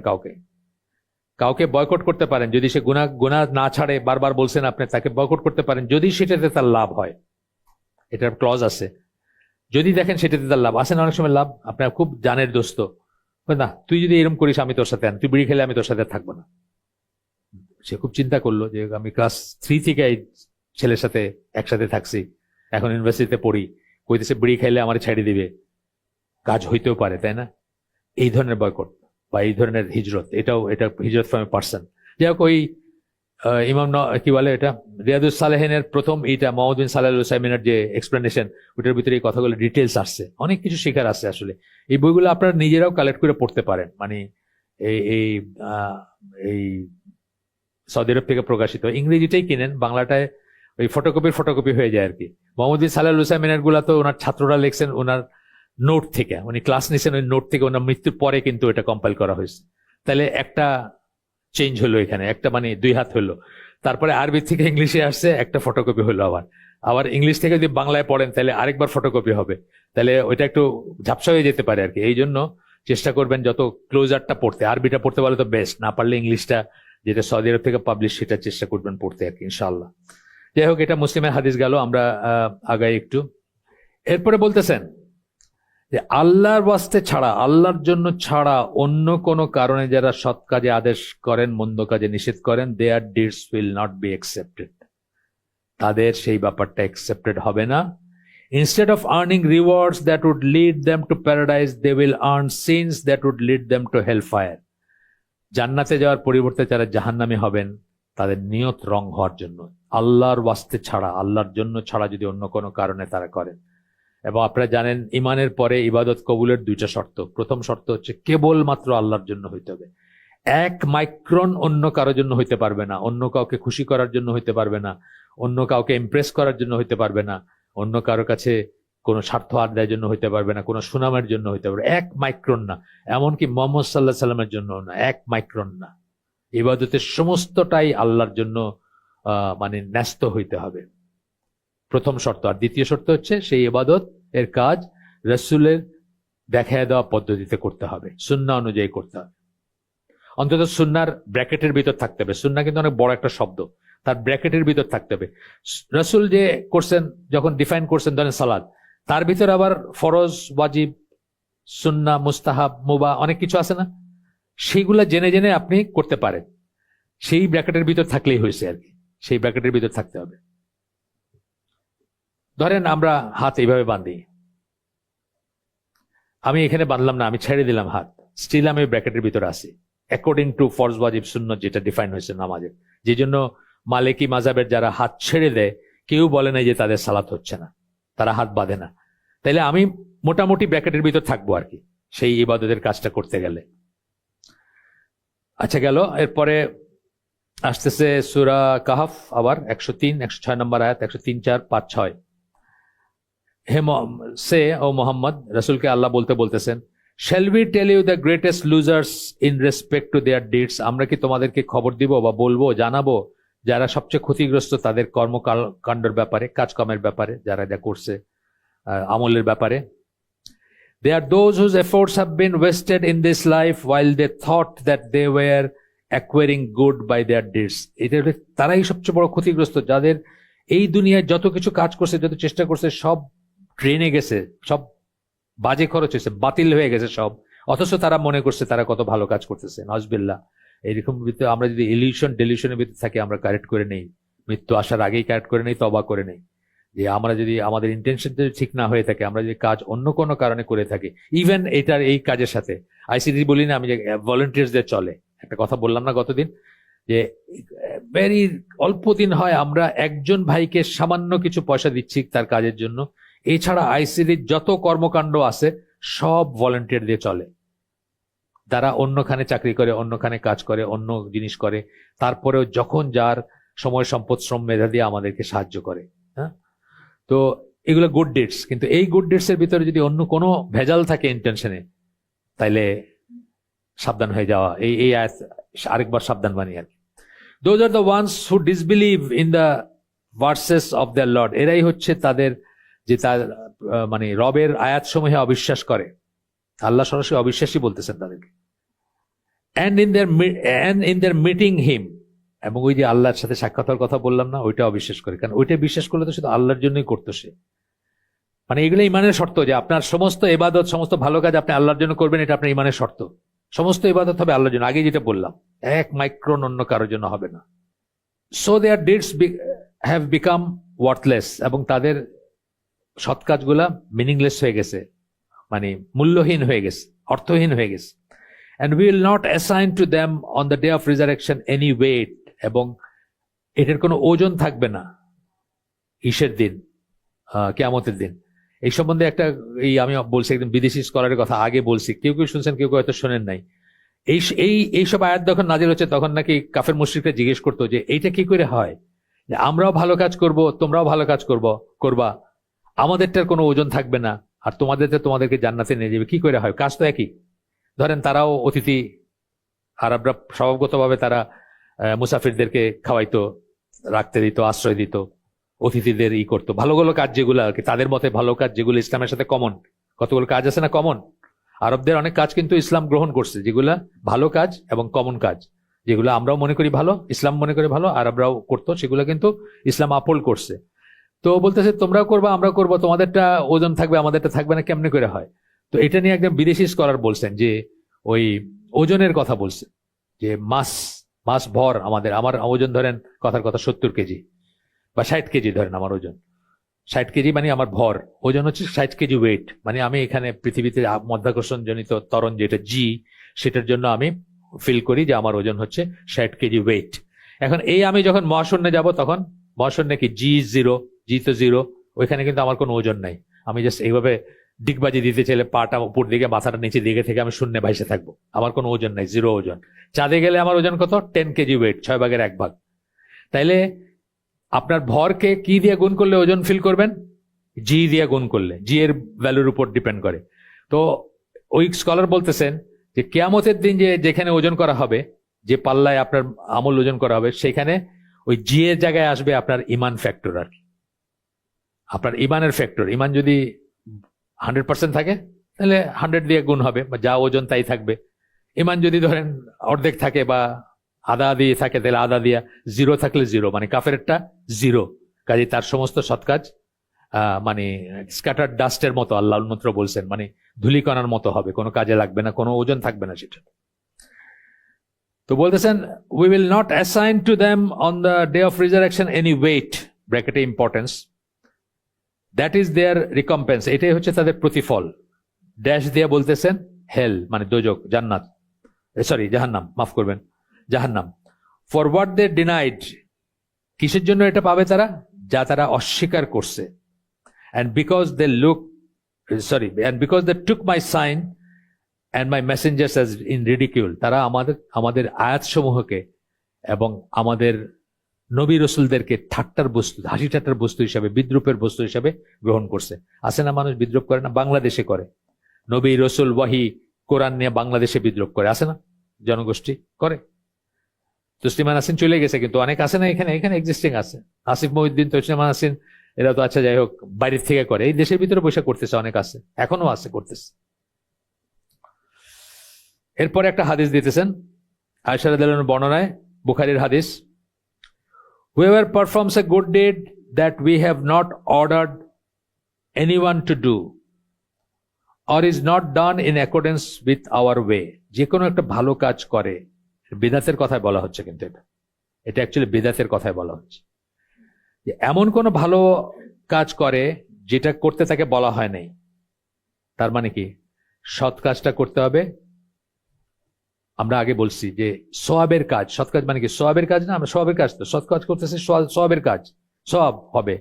কাউকে বয়কট করতে পারেন, যদি সে গুনাহ না ছাড়ে, বারবার বলছেন আপনি, তাকে বয়কট করতে পারেন যদি সেটাতে তার লাভ হয়। এটার ক্লজ আছে, যদি দেখেন সেটাতে তার লাভ আছে না, অনেক সময় লাভ আপনার খুব জানের দোস্ত, না তুই যদি এরকম করিস আমি তোর সাথে, তুই বিড়ি খেলে আমি তোর সাথে থাকবো না। সে খুব চিন্তা করলো যে আমি ক্লাস 3 থেকে এই ছেলের সাথে একসাথে থাকছি, এখন ইউনিভার্সিটিতে পড়ি, কইতেছে বিড়ি খাইলে আমার ছেড়ে দিবে, কাজ হইতেও পারে, তাই না? এই ধরনের বয়কট বা এই ধরনের হিজরত, এটা হিজরত ফ্রম এ পার্সন। যাই হোক, ওই ইমাম কি বলে এটা, রিয়াদুস সালেহিনের প্রথম এইটা মোহাম্মদ বিন সালেহ আল উসাইমিনের যে এক্সপ্লেনেশন, ওটার ভিতরে এই কথাগুলো ডিটেলস আসছে, অনেক কিছু শেখার আছে আসলে। এই বইগুলো আপনারা নিজেরাও কালেক্ট করে পড়তে পারেন, মানে এই সৌদি আরব থেকে প্রকাশিত, ইংরেজিটাই কিনেন, বাংলাটায় ওই ফটোকপি হয়ে যায় আর কি। মোহাম্মদ বিন সালেহ আল উসাইমিনের গুলা তো ওনার ছাত্ররা লিখছেন ওনার নোট থেকে, উনি ক্লাস নিছেন ওই নোট থেকে, ওনার মৃত্যুর পরে কিন্তু এটা কম্পাইল করা হয়েছে। তাহলে একটা চেঞ্জ হলো, এখানে একটা মানে 2 হাত হলো, তারপরে আরবি থেকে ইংলিশে আসছে, একটা ফটোকপি হলো, আবার আবার ইংলিশ থেকে যদি বাংলায় পড়েন তাহলে আরেকবার ফটোকপি হবে, তাহলে ওইটা একটু ঝাপসা হয়ে যেতে পারে আর কি। এই জন্য চেষ্টা করবেন যত ক্লোজারটা পড়তে, আরবিটা পড়তে পারলে তো বেস্ট, না পারলে ইংলিশটা যেটা সৌদি আরব থেকে পাবলিশ সেটা চেষ্টা করবেন পড়তে আর কি, ইনশাআল্লাহ। যাই হোক, এটা মুসলিমের হাদিস গেল, আমরা আগাই একটু। এরপরে বলতেছেন যে আল্লাহর ওয়াস্তে ছাড়া, আল্লাহর জন্য ছাড়া অন্য কোনো কারণে যারা সৎ কাজে আদেশ করেন, মন্দ কাজে নিষেধ করেন, their deeds will not be accepted, তাদের সেই ব্যাপারটা অ্যাকসেপ্টেড হবে না। Instead of earning rewards that would lead them to paradise, they will earn sins that would lead them to hell fire. জান্নাতে যাওয়ার পরিবর্তে যারা জাহান্নামী হবেন, তাদের নিয়ত রং হওয়ার জন্য, আল্লাহর ওয়াস্তে ছাড়া, আল্লাহর জন্য ছাড়া যদি অন্য কোনো কারণে তারা করেন। এবং আপনারা জানেন ইমানের পরে ইবাদত কবুলের 2টা শর্ত। প্রথম শর্ত হচ্ছে কেবলমাত্র আল্লাহর জন্য হইতে হবে, 1 মাইক্রন অন্য কারোর জন্য হইতে পারবে না, অন্য কাউকে খুশি করার জন্য হইতে পারবে না, অন্য কাউকে ইমপ্রেস করার জন্য হইতে পারবে না, অন্য কারোর কাছে কোনো স্বার্থ আদায়ের জন্য হইতে পারবে না, কোনো সুনামের জন্য হইতে পারবে, 1 মাইক্রন না, এমনকি মোহাম্মদ সাল্লাহ সাল্লামের জন্য না, 1 মাইক্রন না। ইবাদতের সমস্তটাই আল্লাহর জন্য মানে ন্যস্ত হইতে হবে, প্রথম শর্ত। আর দ্বিতীয় শর্ত হচ্ছে সেই ইবাদত এর কাজ রাসূলের দেখায় দেওয়া পদ্ধতিতে করতে হবে, সুন্নাহ অনুযায়ী করতে হবে, অন্তত সুন্নাহর ব্র্যাকেটের ভিতর থাকতে হবে। সুন্নাহ কিন্তু অনেক বড় একটা শব্দ, তার ব্র্যাকেটের ভিতর থাকতে হবে। রাসূল যে করছেন, যখন ডিফাইন করছেন ধরেন সালাত, তার ভিতর আবার ফরজ, ওয়াজিব, সুন্নাহ, মুস্তাহাব, মুবাহ অনেক কিছু আছে না, সেইগুলা জেনে জেনে আপনি করতে পারেন, সেই ব্র্যাকেটের ভিতর থাকলেই হয়েছে আর কি, সেই ব্র্যাকেটের ভিতর থাকতে হবে। ধরেন আমরা হাত এইভাবে বাঁধি, আমি এখানে বাঁধলাম না, আমি ছেড়ে দিলাম হাত, স্টিল আমি ব্র্যাকেটের ভিতরে আছি, অ্যাকর্ডিং টু ফরজ, ওয়াজিব, সুন্নাহ যেটা ডিফাইন হয়েছে নামাজে। যে জন্য মালিকি মাযহাবের যারা হাত ছেড়ে দেয়, কেউ বলে না যে তাদের সালাত হচ্ছে না, তারা হাত বাঁধে না। তাইলে আমি মোটামুটি ব্র্যাকেটের ভিতর থাকবো আর কি, সেই ইবাদতের কাজটা করতে গেলে। আচ্ছা গেল, এরপরে আসতেছে সূরা কাহফ, আবার 103, 106 নম্বর আয়াত, 103, 4, 5, 6। হে সে ও মোহাম্মদ, রাসূলকে আল্লাহ বলতেছেন, shall we tell you the greatest losers in respect to their deeds, আমরা কি তোমাদেরকে খবর দিব বা বলবো, জানাবো যারা সবচেয়ে ক্ষতিগ্রস্ত তাদের কর্মকাণ্ডের ব্যাপারে, কাজকর্মের ব্যাপারে, যারা যা করছে আমলের ব্যাপারে। They are those whose efforts have been wasted in this life while they thought that they were acquiring good by their deeds. এটা তারাই সবচেয়ে বড় ক্ষতিগ্রস্ত, যাদের এই দুনিয়ায় যত কিছু কাজ করছে, যত চেষ্টা করছে, সব ট্রেনে গেছে, সব বাজে খরচ হয়েছে, বাতিল হয়ে গেছে সব, অথচ তারা মনে করছে তারা কত ভালো কাজ করতেছে। নাউজুবিল্লাহ। এইরকম আমরা যদি ডেলিউশনের ভিতরে থাকি, আমরা কারেক্ট করে নেই, মৃত্যু আসার আগেই কারেক্ট করে নেই, তওবা করে নেই, যে আমরা যদি আমাদের ইন্টেনশন যদি ঠিক না হয়ে থাকে, আমরা যদি কাজ অন্য কোনো কারণে করে থাকি, ইভেন এটার এই কাজের সাথে আইসিডি বলি না আমি, যে ভলেন্টিয়ার্সদের চলে, একটা কথা বললাম না গতদিন, যে ভেরি অল্প দিন হয় আমরা একজন ভাইকে সামান্য কিছু পয়সা দিচ্ছি তার কাজের জন্য, এছাড়া আইসিডির যত কর্মকাণ্ড আছে সব ভলেন্টিয়ার দিয়ে চলে, তারা অন্যখানে চাকরি করে, অন্যখানে কাজ করে, অন্য জিনিস করে, তারপরেও যখন যার সময়, সম্পদ, শ্রম, মেধা দিয়ে আমাদেরকে সাহায্য করে। হ্যাঁ, তো এগুলো গুড ডিডস, কিন্তু এই গুড ডিডস এর ভিতরে যদি অন্য কোনো ভেজাল থাকে ইন্টেনশনে, তাইলে সাবধান হয়ে যাওয়া, এই আয়াত আরেকবার সাবধান বাণী আর কি। Those are the once who disbelieve in the versus of the Lord, এরাই হচ্ছে তাদের যে তার মানে রবের আয়াত সমূহে অবিশ্বাস করে, আল্লাহ সরাসরি অবিশ্বাসী বলতেছেন তাদেরকে। অ্যান্ড ইন দেয়ার মিটিং হিম, এবং ওই যে আল্লাহর সাথে সাক্ষাৎ হওয়ার কথা বললাম না, ওইটা অবিশ্বাস করে, কারণ ওইটা বিশ্বাস করলে তো শুধু আল্লাহর জন্যই করতো সে। মানে এগুলো ইমানের শর্ত, যে আপনার সমস্ত ইবাদত, সমস্ত ভালো কাজ আপনি আল্লাহর জন্য করবেন, এটা আপনার ইমানের শর্ত। সমস্ত ইবাদত হবে আল্লাহর জন্য, আগে যেটা বললাম, 1 মাইক্রন অন্য কারোর জন্য হবে না। So their deeds have become worthless, এবং তাদের সৎ কাজগুলা মিনিংলেস হয়ে গেছে, মানে মূল্যহীন হয়ে গেছে, অর্থহীন হয়ে গেছে। And we will not assign to them on the day of resurrection any weight, এবং এটার কোনো ওজন থাকবে না ঈশের দিন, কিয়ামতের দিন। এই সম্বন্ধে একটা আমি বলছি, একদম বিদেশি স্কলারের কথা আগে বলছি, কেউ কেউ শুনছেন, কেউ কেউ হয়তো শোনেন নাই। এইসব আয়াত যখন নাজিল হচ্ছে, তখন নাকি কাফের মুশরিকরা জিজ্ঞেস করতো যে এইটা কি করে হয়, যে আমরাও ভালো কাজ করব, তোমরাও ভালো কাজ করবা, আমাদেরটার কোনো ওজন থাকবে না, আর তোমাদেরকে জান্নাতে নিয়ে যাবে, কি করে হয়? কাজ তো একই। ধরেন তারাও অতিথি আরবরা স্বভাবগতভাবে তারা মুসাফিরদেরকে খাওয়াইতো, রাখতে দিত, আশ্রয় দিত, অতিথিদের করতো, ভালো ভালো কাজ যেগুলো আর কি, তাদের মতে ভালো কাজ যেগুলো ইসলামের সাথে কমন। কতগুলো কাজ আছে না কমন, আরবদের অনেক কাজ কিন্তু ইসলাম গ্রহণ করছে, যেগুলা ভালো কাজ এবং কমন কাজ, যেগুলো আমরাও মনে করি ভালো, ইসলাম মনে করে ভালো, আরবরাও করতো, সেগুলো কিন্তু ইসলাম আপহোল্ড করছে। তো বলতেছে তোমরাও করবা, আমরাও করবো, তোমাদেরটা ওজন থাকবে, আমাদেরটা থাকবে না, কেমনে করে হয়? তো এটা নিয়ে একদম বিদেশি স্কলার বলছেন যে ওই ওজনের কথা বলছে, যে মাস মাস ভর আমার ওজন ধরেন কথার কথা 70 কেজি বা 60 কেজি ধরেন, আমার ওজন 60 কেজি, মানে আমার ভর, ওজন হচ্ছে 60 কেজি ওয়েট, মানে আমি এখানে পৃথিবীতে মধ্যাকর্ষণ জনিত ত্বরণ যেটা জি, সেটার জন্য আমি ফিল করি যে আমার ওজন হচ্ছে 60 কেজি ওয়েট। এখন এই আমি যখন মহাশূন্যে যাব, তখন মহাশূন্যে কি জি জিরো, জি তো জিরো, ওইখানে কিন্তু আমার কোনো ওজন নাই, আমি জাস্ট এইভাবে ডিগবাজি দিতে চাইলে পাটা উপর দিকে মাথাটা নিচে দিকে থেকে আমি শূন্যে ভাইসে থাকবো, আমার কোনো ওজন নাই, জিরো ওজন। চাঁদে গেলে আমার ওজন কত? 10 কেজি ওয়েট, 6 ভাগের 1 ভাগ। তাইলে আপনার ভরকে কি দিয়ে গুণ করলে ওজন ফিল করবেন? জি দিয়ে গুণ করলে, জি এর ভ্যালুর উপর ডিপেন্ড করে। তো ওই স্কলার বলতেছেন যে কিয়ামতের দিন যেখানে ওজন করা হবে, যে পাল্লায় আপনার আমল ওজন করা হবে, সেখানে ওই জি এর জায়গায় আসবে আপনার ইমান ফ্যাক্টর আর কি, আপনার ইমানের ফ্যাক্টর। ইমান যদি 100% থাকে তাহলে 100 দিয়ে গুণ হবে, বা যা ওজন তাই থাকবে। ইমান যদি ধরেন অর্ধেক থাকে বা আধা আধি থাকে, তাহলে আধা দিয়া, জিরো থাকলে জিরো, মানে কাফেরটা জিরো, কাজে তার সমস্ত সৎ কাজ মানে স্ক্যাটার ডাস্টের মতো, আল্লাহ মাত্র বলছেন, মানে ধূলিকণার মতো হবে, কোনো কাজে লাগবে না, কোনো ওজন থাকবে না সেটা। তো বলতেছেন we will not assign to them on the day of resurrection any weight, ব্র্যাকেটে importance, that is their recompense, এটাই হচ্ছে তাদের প্রতিফল। ড্যাশ দিয়ে বলতেছেন হেল, মানে দোজক, জান্নাত, সরি জাহান্নাম, মাফ করবেন, জাহান্নাম। ফর হোয়াট দে ডিনাইড, কিসের জন্য এটা পাবে তারা? যা তারা অস্বীকার করছে। and because they took my sign and my messengers as in ridicule, তারা আমাদের আয়াত সমূহকে এবং আমাদের নবী রসুলদেরকে ঠাট্টার বস্তু, হাসি ঠাট্টার বস্তু হিসাবে, বিদ্রুপের বস্তু হিসাবে গ্রহণ করছে। আছে না মানুষ বিদ্রুপ করে না? বাংলাদেশে করে, নবী রসুল ওয়াহি কোরআন নিয়ে বাংলাদেশে বিদ্রুপ করে, আছে না? জনগোষ্ঠী করে। তসলিমা নাসরিন চলে গেছে, কিন্তু অনেক আছে না এখানে এক্সিস্টিং আছে, আসিফ মহিউদ্দিন, তসলিমা নাসরিন, এরা তো আচ্ছা যাই হোক, বাইরের থেকে করে, এই দেশের ভিতরে বসে করতেছে, অনেক আছে, এখনো আছে, করতেছে। এরপরে একটা হাদিস দিতেছেন আয়েশা রাদিয়াল্লাহু আনহার বর্ণনায়, বুখারীর হাদিস, whoever performs a good deed that we have not ordered anyone to do or is not done in accordance with our way, যে কোনো একটা ভালো কাজ করে, বিদআতের কথাই বলা হচ্ছে, কিন্তু এটা অ্যাকচুয়ালি বিদআতের কথাই বলা হচ্ছে, যে এমন কোন ভালো কাজ করে যেটা করতে তাকে বলা হয় নাই। তার মানে কি? সৎ কাজটা করতে হবে। আমরা আগে বলছি যে সওয়াবের কাজ, সৎ কাজ মানে কি? সওয়াবের কাজ না, আমরা সওয়াবের কাজ, তো সৎ কাজ করতেছি, সওয়াবের কাজ, সওয়াব হবে,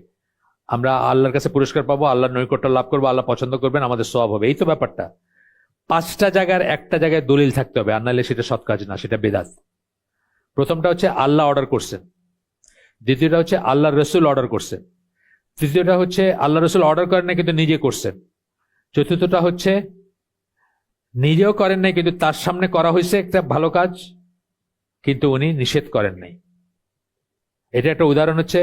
আমরা আল্লাহর কাছে পুরস্কার পাবো, আল্লাহর নৈকট্য লাভ করবো, আল্লাহ পছন্দ করবেন, আমাদের সওয়াব হবে, এই তো ব্যাপারটা। 5টা জায়গার একটা জায়গায় দলিল থাকতে হবে, আর নাহলে সেটা সৎ কাজ না, সেটা বেদাত। প্রথমটা হচ্ছে আল্লাহ অর্ডার করছেন, দ্বিতীয়টা হচ্ছে আল্লাহ রসুল অর্ডার করছেন, তৃতীয়টা হচ্ছে আল্লাহ রসুল অর্ডার করেন না কিন্তু নিজে করছেন, চতুর্থটা হচ্ছে নিজেও করেন নাই কিন্তু তার সামনে করা হয়েছে একটা ভালো কাজ, কিন্তু উনি নিষেধ করেন নাই। এটা একটা উদাহরণ হচ্ছে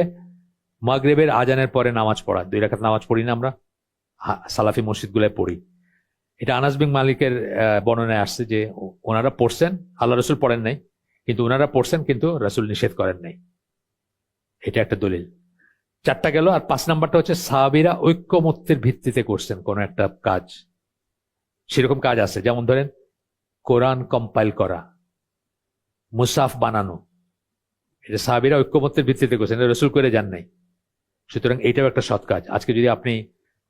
মাগরিবের আজানের পরে নামাজ পড়া, 2 রাকাত নামাজ পড়ি না আমরা, সালাফি মসজিদগুলোয় পড়ি। এটা আনাস বিন মালিকের বর্ণনায় আসছে যে ওনারা পড়ছেন, আল্লাহ রসুল পড়েন নাই, কিন্তু ওনারা পড়ছেন, কিন্তু রসুল নিষেধ করেন নাই। এটা একটা দলিল। 4টা গেল। আর 5 নাম্বারটা হচ্ছে সাহাবীরা ঐক্যমত্যের ভিত্তিতে করছেন কোন একটা কাজ। সেরকম কাজ আছে, যেমন ধরেন কোরআন কম্পাইল করা, মুসাফ বানানো, এটা সাহাবীরা ঐক্যমত্যের ভিত্তিতে করছেন, এটা রসুল করে যান নাই। সুতরাং এইটাও একটা সৎ কাজ। আজকে যদি আপনি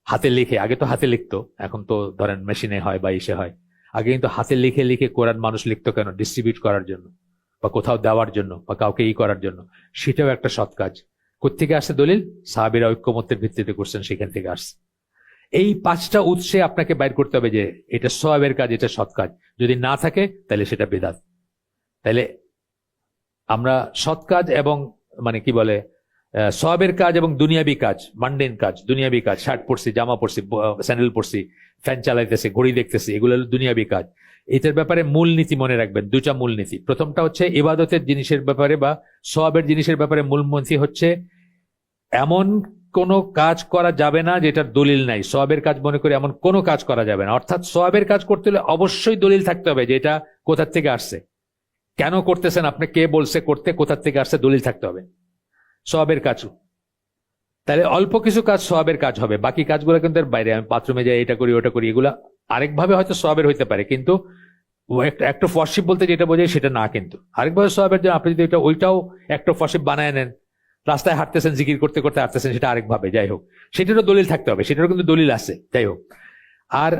হাতে লিখে, আগে তো হাতে লিখতো, এখন তো ধরেন মেশিনে হয় বা ইসে হয়, আগে কিন্তু হাতে লিখে লিখে কোরআন মানুষ লিখতো কেন? ডিস্ট্রিবিউট করার জন্য, বা কোথাও দেওয়ার জন্য, বা কাউকে করার জন্য। সেটাও একটা সৎ কাজ। কোত্থেকে আসছে দলিল? সাহাবীরা ঐক্যমত্যের ভিত্তিতে করছেন, সেখান থেকে আসছে। এই 5টা উৎসে আপনাকে বাইর করতে হবে যে এটা সওয়াবের কাজ, এটা সৎ কাজ। যদি না থাকে তাহলে সেটা বিদআত। তাহলে আমরা সৎ কাজ এবং মানে কি বলে সওয়াবের কাজ এবং দুনিয়াবি কাজ, মান্ডেন কাজ, দুনিয়াবি কাজ, শার্ট পরছি, জামা পরছি, স্যান্ডেল পরছি, ফ্যান চালাইতেছি, ঘড়ি দেখতেছি, এগুলো হলো দুনিয়াবি কাজ। এটার ব্যাপারে মূলনীতি মনে রাখবেন, দুটা মূলনীতি। প্রথমটা হচ্ছে ইবাদতের জিনিসের ব্যাপারে বা সওয়াবের জিনিসের ব্যাপারে মূলনীতি হচ্ছে এমন কোনো কাজ করা যাবে না যেটার দলিল নাই। সওয়াবের কাজ মনে করে এমন কোনো কাজ করা যাবে না। অর্থাৎ সওয়াবের কাজ করতে হলে অবশ্যই দলিল থাকতে হবে যে এটা কোথা থেকে আসছে, কেন করতেছেন আপনি, কে বলছে করতে, কোথা থেকে আসছে, দলিল থাকতে হবে সওয়াবের কাজ। তাহলে অল্প কিছু কাজ সওয়াবের কাজ হবে, বাকি কাজগুলো কিন্তু এর বাইরে। আমি বাথরুমে যাই, এটা করি, ওটা করি, এগুলা আরেকভাবে হয়তো সওয়াবের হইতে পারে, কিন্তু একটা ওয়ার্শিপ বলতে যেটা বোঝায় সেটা না। কিন্তু আরেকভাবে সওয়াবের জন্য আপনি যদি ওইটাও একটা ওয়ার্শিপ বানায় নেন, রাস্তায় হাঁটতেছেন, জিকির করতে করতে হাঁটতেছেন, সেটা আরেকভাবে। যাই হোক, সেটারও দলিল থাকতে হবে, সেটারও কিন্তু দলিল আছে। যাই হোক, আর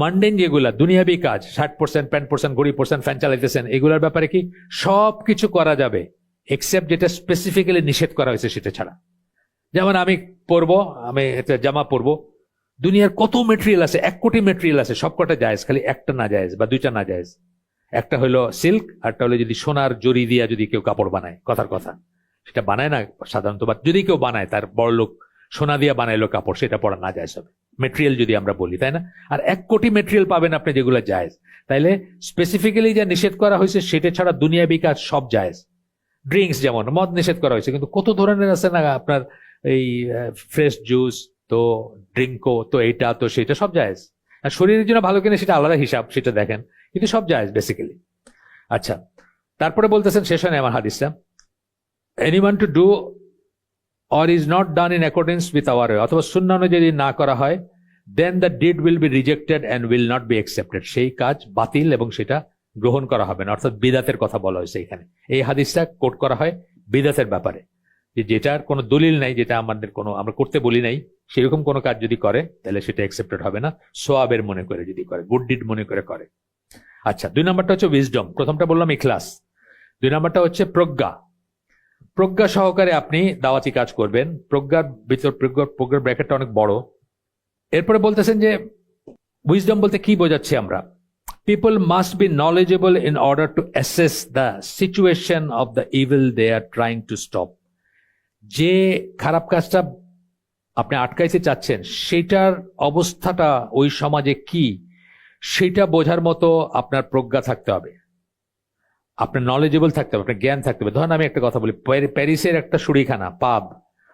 মান্ডেন যেগুলা দুনিয়াবি কাজ, 60% প্যান্ট পরছেন, ঘড়ি পরছেন, ফ্যান চালাইতেছেন, এগুলোর ব্যাপারে কি সব কিছু করা যাবে এক্সেপ্ট যেটা স্পেসিফিক্যালি নিষেধ করা হয়েছে সেটা ছাড়া। যেমন আমি পরবো, আমি একটা জামা পরবো, দুনিয়ার কত মেটেরিয়াল আছে, 1 কোটি মেটেরিয়াল আছে, সবকটা জায়েজ, খালি একটা না জায়েজ বা দুইটা না জায়েজ। একটা হলো সিল্ক, আরটা হলো যদি সোনার জরি দিয়া যদি কেউ কাপড় বানায়, কথার কথা, সেটা বানায় না সাধারণত, বা যদি কেউ বানায় তার বড় লোক সোনা দিয়া বানাইলো কাপড়, সেটা পরা না জায়েজ হবে, মেটেরিয়াল যদি আমরা বলি, তাই না? আর 1 কোটি মেটেরিয়াল পাবেন আপনি যেগুলো জায়েজ। তাইলে স্পেসিফিক্যালি যা নিষেধ করা হয়েছে সেটা ছাড়া দুনিয়াবি কাজ সব জায়েজ। ড্রিঙ্কস, যেমন মদ নিষেধ করা হয়েছে, কিন্তু কত ধরনের আছে না আপনার, এই ফ্রেশ জুস তো, ড্রিঙ্কও তো, এইটা তো সেটা সব জায়েজ। আর শরীরের জন্য ভালো কিনা সেটা আলাদা হিসাব, সেটা দেখেন, কিন্তু সব জায়েজ বেসিক্যালি। আচ্ছা, তারপরে বলতেছেন, শেষ হয় না আমার হাদিসটা, anyone to do or is not done in accordance with our way, অথবা সুন্নাহ যদি না করা হয়, then the deed will be rejected and will not be accepted, সেই কাজ বাতিল এবং সেটা গ্রহণ করা হবে না। অর্থাৎ বিদাতের কথা বলা হয়েছে এখানে। এই হাদিসটা কোট করা হয় বিদাতের ব্যাপারে, যে যেটার কোনো দলিল নাই, যেটা আমাদের কোনো, আমরা করতে বলি নাই, সেরকম কোনো কাজ যদি করে তাহলে সেটা অ্যাকসেপ্টেড হবে না, সোয়াবের মনে করে যদি করে, গুড ডিড মনে করে করে। আচ্ছা, 2 নম্বরটা হচ্ছে উইজডম। প্রথমটা বললাম ইখলাস, 2 নম্বরটা হচ্ছে প্রজ্ঞা। প্রজ্ঞা সহকারে আপনি দাওয়াতি কাজ করবেন। প্রজ্ঞার ভিতর, প্রজ্ঞার ব্র্যাকেটটা অনেক বড়। এরপরে বলতেছেন যে উইজডম বলতে কি বোঝাচ্ছি আমরা, people must be knowledgeable in order to assess the situation of the evil they are trying to stop. যে খারাপ কাজটা আপনি আটকাইতে চাচ্ছেন সেটার অবস্থাটা ওই সমাজে কি, সেটা বোঝার মতো আপনার প্রজ্ঞা থাকতে হবে, আপনার নলেজেবল থাকতে হবে, আপনার জ্ঞান থাকতে হবে। ধরেন আমি একটা কথা বলি, প্যারিসের একটা শুড়িখানা, পাব,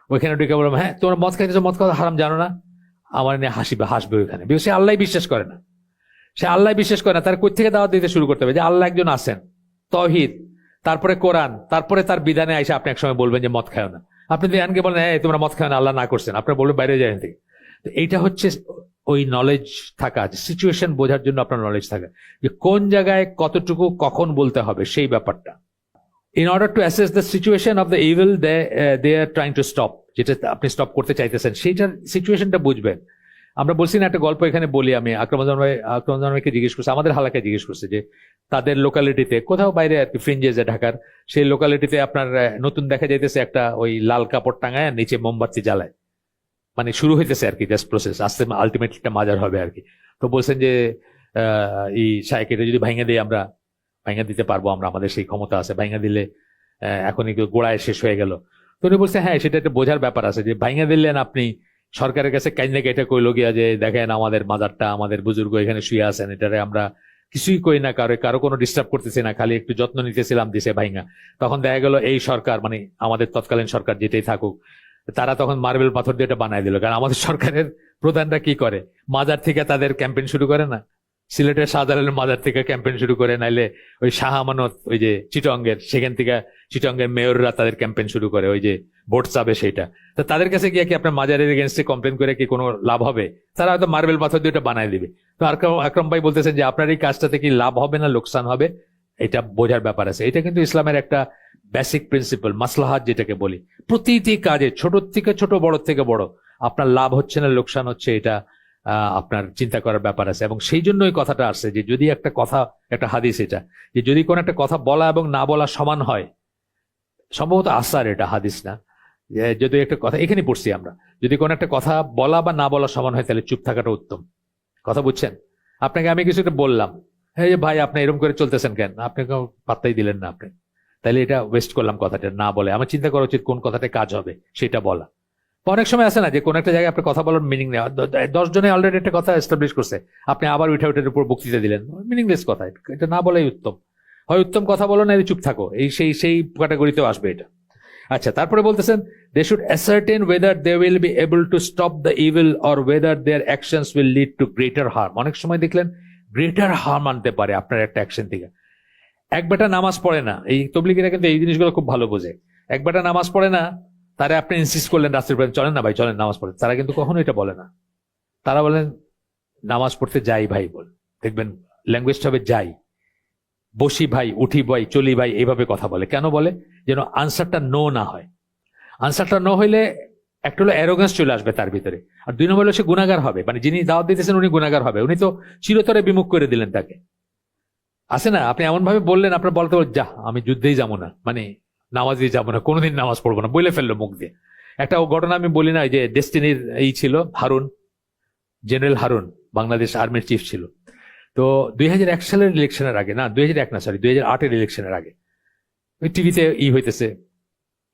ওইখানে ঢুকে বললাম, হ্যাঁ তোমরা মদ খাইতেছো, মদ খাওয়া হারাম জানো না, আমার নিয়ে হাসবে ওইখানে। সে আল্লাহ বিশ্বাস করে না, সে আল্লাহ বিশ্বাস করে না, তার কই থেকে দাওয়াত দিতে শুরু করতে হবে যে আল্লাহ একজন আছেন, তাওহীদ, তারপরে কোরআন, তারপরে তার বিধানে আইসা আপনি একসময় বলবেন যে মদ খাও না। আপনি ধ্যানকে বলেন, হ্যাঁ তোমরা মদ খাও না, আল্লাহ না করছেন, আপনার বলবেন বাইরে যায় থেকে। এইটা হচ্ছে ওই নলেজ থাকা, সিচুয়েশন বোঝার জন্য আপনার নলেজ থাকা, যে কোন জায়গায় কতটুকু কখন বলতে হবে সেই ব্যাপারটা। In order to assess the situation of the evil they are trying to stop, যেটা আপনি স্টপ করতে চাইতেছেন সেইটার সিচুয়েশনটা বুঝবেন। আমরা বলছি না, একটা গল্প এখানে বলি আমি, আকরাম ভাইকে জিজ্ঞেস করছে, আমাদের হালাকায় জিজ্ঞেস করছে যে তাদের লোকালিটিতে কোথাও বাইরে আর কি, ফ্রিঞ্জেসে ঢাকার সেই লোকালিটিতে আপনার নতুন দেখা যাইতেছে একটা ওই লাল কাপড় টাঙায় নিচে মোমবাতি জ্বালায়, মানে শুরু হইতেছে আর কি, জাস্ট প্রসেস, আসতে আলটিমেটলি একটা মাজার হবে আর কি। তো বলছেন যে এই শায়েখ, এটা যদি ভাঙা দিই, আমরা ভাঙা দিতে পারবো, আমরা, আমাদের সেই ক্ষমতা আছে, ভাঙা দিলে এখনই গোড়ায় শেষ হয়ে গেল। তো উনি বলছে, হ্যাঁ সেটা একটা বোঝার ব্যাপার আছে, যে ভাঙা দিলেন আপনি সরকারের কাছে কাইন্দে এটা কইল গিয়া যে দেখেন আমাদের মাজারটা, আমাদের বুজুর্গ এখানে শুয়ে আছেন, এটারে আমরা কিছুই কই না, কারো কোনো ডিস্টার্ব করতেছি না, খালি একটু যত্ন নিতেছিলাম দিছে ভাইঙ্গা। তখন দেখা গেল এই সরকার, মানে আমাদের তৎকালীন সরকার যেটাই থাকুক, তারা তখন মার্বেল পাথর দিয়ে এটা বানায় দিল। কারণ আমাদের সরকারের প্রধানরা কি করে, মাজার থেকে তাদের ক্যাম্পেইন শুরু করে না, সিলেটের শাহজালালের মাজার থেকে ক্যাম্পেইন শুরু করে, নাইলে ওই শাহ আমানত ওই যে চিটঙ্গের, সেখান থেকে চিটঙ্গের মেয়ররা তাদের ক্যাম্পেইন শুরু করে, ওই যে ভোট চাবে সেইটা। তো তাদের কাছে গিয়ে কি আপনার মাজারের এগেনস্টে কমপ্লেন করে কি কোনো লাভ হবে? তারা হয়তো মার্বেল পাথর দিয়ে এটা বানায় দিবে। তো আকরাম ভাই বলতেছেন যে আপনার এই কাজটাতে কি লাভ হবে না লোকসান হবে, এটা বোঝার ব্যাপার আছে। এটা কিন্তু ইসলামের একটা বেসিক প্রিন্সিপাল, মাসলাহাত যেটাকে বলি। প্রতিটি কাজে, ছোট থেকে ছোট, বড় থেকে বড়, আপনার লাভ হচ্ছে না লোকসান হচ্ছে, এটা আপনার চিন্তা করার ব্যাপার আছে। এবং সেই জন্য ওই কথাটা আসছে যে যদি একটা কথা, একটা হাদিস এটা, যে যদি কোনো একটা কথা বলা এবং না বলা সমান হয়, সম্ভবত আসার, এটা হাদিস না, যদি একটা কথা এখানে পড়ছি আমরা, যদি কোনো একটা কথা বলা বা না বলা সমান হয় তাহলে চুপ থাকাটা উত্তম। কথা বুঝছেন? আপনাকে আমি কিছু একটা বললাম, হ্যাঁ ভাই আপনি এরকম করে চলতেছেন কেন, আপনি পাত্তাই দিলেন না, আপনি তাহলে এটা ওয়েস্ট করলাম কথাটা না বলে। আমার চিন্তা করা উচিত কোন কথাটা কাজ হবে সেটা বলা। বা অনেক সময় আছে না যে কোন একটা জায়গায় আপনি কথা বলার মিনিং নেই, 10 জনে অলরেডি একটা কথা এস্টাবলিশ করছে, আপনি আবার উঠে উঠে উপর বক্তৃতা দিলেন, মিনিংলেস কথা, এটা না বলাই উত্তম। হয় উত্তম কথা বলো না চুপ থাকো, এই সেই সেই ক্যাটাগরিতেও আসবে এটা। আচ্ছা, তারপরে বলতেছেন they should ascertain whether they will be able to stop the evil or whether their actions will lead to greater harm. অনেক সময় দেখলেন গ্রেটার হার্ম আনতে পারে আপনার একটা অ্যাকশন থেকে। এক বেটা নামাজ পড়ে না, এই তবলিগীরা কিন্তু এই জিনিসগুলো খুব ভালো বোঝে। এক বেটা নামাজ পড়ে না, তারা আপনি ইনসিস্ট করলেন রাস্তার উপরে, চলেন না ভাই চলেন নামাজ পড়ে, তারা কিন্তু কখনো এটা বলে না। তারা বলেন নামাজ পড়তে যাই ভাই, বল দেখবেন ল্যাঙ্গুয়েজটা হবে যাই, বসি ভাই, উঠি ভাই, চলি ভাই, এইভাবে কথা বলে। কেন বলে? যেন আনসারটা নো না হয়। আনসারটা নো হইলে একটা হলো অ্যারোগেন্স চলে আসবে তার ভিতরে, আর 2 নম্বর হলো সে গুনাহগার হবে, মানে যিনি দাওয়াত দিতেছেন উনি গুনাহগার হবে, উনি তো চিরতরে বিমুখ করে দিলেন তাকে। আছে না, আপনি এমন ভাবে বললেন, আপনার বলতে বল যা আমি যুদ্ধেই যাবো না, মানে নামাজই যাবো না, কোনোদিন নামাজ পড়বো না, বলে ফেললো মুখ দিয়ে। একটা ঘটনা আমি বলি না, যে ডেস্টিনির এই ছিল হারুন, জেনারেল হারুন বাংলাদেশ আর্মির চিফ ছিল। তো 2001 সালের ইলেকশনের আগে, না 2001 না সরি 2008-এর ইলেকশনের আগে ওই টিভিতে হইতেছে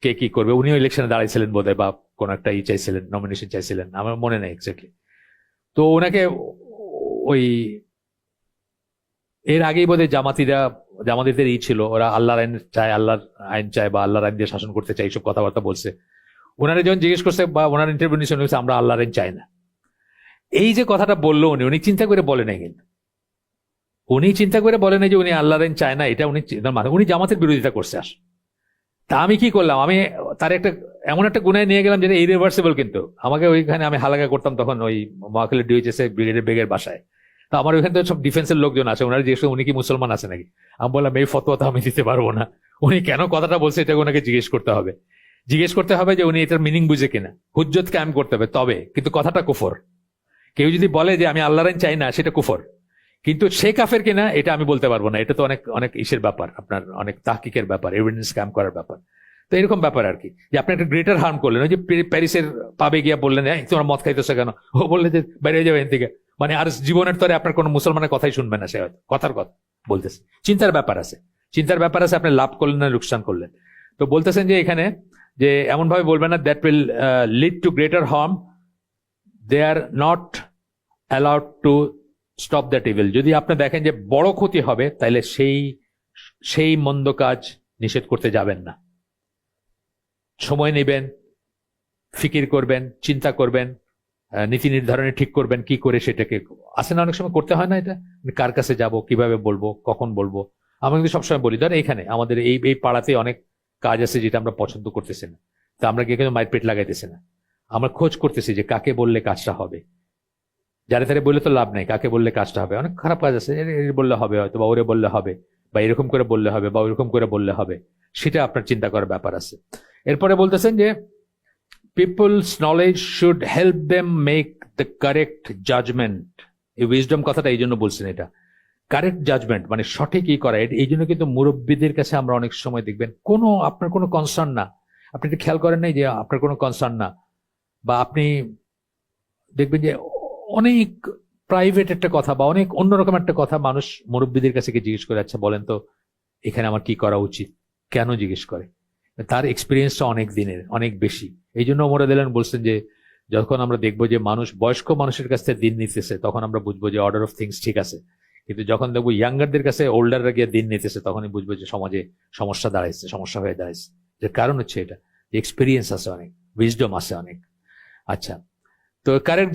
কে কি করবে, উনিও ইলেকশনে দাঁড়াইছিলেন বোধহয়, বা কোন একটা চাইছিলেন, নমিনেশন চাইছিলেন, আমার মনে নেই এক্স্যাক্টলি। তো ওনাকে ওই এর আগেই বোধহয় জামাতিদের ছিল, ওরা আল্লাহর আইন চায়, আল্লাহর আইন চায়, বা আল্লাহর আইন দিয়ে শাসন করতে চায়, এইসব কথাবার্তা বলছে। ওনারা যখন জিজ্ঞেস করছে বা ওনার ইন্টারভিউ নিয়েছে, হয়েছে আমরা আল্লাহর আইন চাই না। এই যে কথাটা বললো উনি চিন্তা করে বলে নাই, কিন্তু উনি চিন্তা করে বলে নাই যে উনি আল্লাহর আইন চায় না, এটা উনি জামাতের বিরোধিতা করছে। তা আমি কি করলাম, আমি তার একটা এমন একটা গুনায় নিয়ে গেলাম যেটা ইরিভার্সিবল। কিন্তু আমাকে ওইখানে আমি হালাকা করতাম তখন ওই মহাখালী ডিএইচএস ব্রিগেডের বেগের বাসায়। তো আমার ওইখানে তো সব ডিফেন্সের লোকজন আছে, ওনারা জিজ্ঞেস উনি কি মুসলমান আছে নাকি। আমি বললাম এই ফতোয়া তো আমি দিতে পারবো না, উনি কেন কথাটা বলছে এটা ওনাকে জিজ্ঞেস করতে হবে। যে উনি এটার মিনিং বুঝে কিনা, হুজ্জত কায়েম করতে হবে তবে, কিন্তু কথাটা কুফর। কেউ যদি বলে যে আমি আল্লাহর আইন চাই না, সেটা কুফর, কিন্তু সে কাফের কিনা এটা আমি বলতে পারবো না। এটা তো অনেক অনেক ইসের ব্যাপার, আপনার অনেক তাহকিকের ব্যাপার, এভিডেন্স কায়েম করার ব্যাপার। তো এরকম ব্যাপার আর কি, যে আপনি একটা গ্রেটার হার্ম করলেন। ওই যে প্যারিসের পাবে গিয়া বললেন তোমার মদ খাইতেছে কেন, ও বললে যে বাইরে যাবে এখান থেকে, মানে আর জীবনের তরে আপনার কোনো মুসলমানের কথাই শুনবে না, সে হয়তো কথার কথা বলতেছে। চিন্তার ব্যাপার আছে, আপনি লাভ করলেন না লোকসান করলেন। তো বলতেছেন যে এখানে যে এমন ভাবে বলবেন না that will lead to greater harm, they are not allowed to stop that evil. যদি আপনি দেখেন যে বড় ক্ষতি হবে, তাহলে সেই মন্দ কাজ নিষেধ করতে যাবেন না। সময় নেবেন, ফিকির করবেন, চিন্তা করবেন, নীতি নির্ধারণে ঠিক করবেন কি করে সেটাকে। আসে না অনেক সময় করতে হয় না এটা, কার কাছে যাব, কিভাবে বলবো, কখন বলবো। আমি কিন্তু সবসময় বলি, ধর এখানে আমাদের এই পাড়াতে অনেক কাজ আছে যেটা আমরা পছন্দ করতেছি না, তো আমরা গিয়ে কিন্তু মাইরপেট লাগাইতেছি না, আমরা খোঁজ করতেছি যে কাকে বললে কাজটা হবে। যারে তারে বললে তো লাভ নেই, কাকে বললে কাজটা হবে। অনেক খারাপ কাজ আছে, বললে হবে হয়তো, বা ওরে বললে হবে, বা এরকম করে বললে হবে, বা ওইরকম করে বললে হবে, সেটা আপনার চিন্তা করার ব্যাপার আছে। এরপরে বলতেছেন যে people's knowledge should help them make the correct judgement. এই উইজডম কথাটা এই জন্য বলছেন, এটা কারেক্ট জাজমেন্ট মানে সঠিক ই করা। এই জন্য কিন্তু মুরব্বীদের কাছে আমরা অনেক সময় দেখবেন আপনার কোনো কনসার্ন না, আপনি এটা খেয়াল করেন নাই যে আপনার কোনো কনসার্ন না, বা আপনি দেখবেন যে অনেক প্রাইভেট একটা কথা বা অনেক অন্যরকম একটা কথা মানুষ মুরব্বীদের কাছে গিয়ে জিজ্ঞেস করে, আচ্ছা বলেন তো এখানে আমার কি করা উচিত, কেন জিজ্ঞেস করে, তার এক্সপিরিয়েন্সটা অনেক দিনের, অনেক বেশি। এই জন্য ওমর রাদিয়াল্লাহু আনহু বলছেন যে যখন আমরা দেখবো যে মানুষ বয়স্ক মানুষের কাছ থেকে দিন নিতেছে, তখন আমরা বুঝবো যে অর্ডার অফ থিংস ঠিক আছে। কিন্তু যখন দেখবো ইয়াঙ্গারদের কাছে, ওল্ডাররা গিয়ে দিন নিতেছে, তখনই বুঝবো যে সমাজে সমস্যা হয়ে দাঁড়াইছে। যে কারণ হচ্ছে এটা, এক্সপিরিয়েন্স আছে অনেক, উইজডম আছে অনেক। আচ্ছা, তো কারেক্ট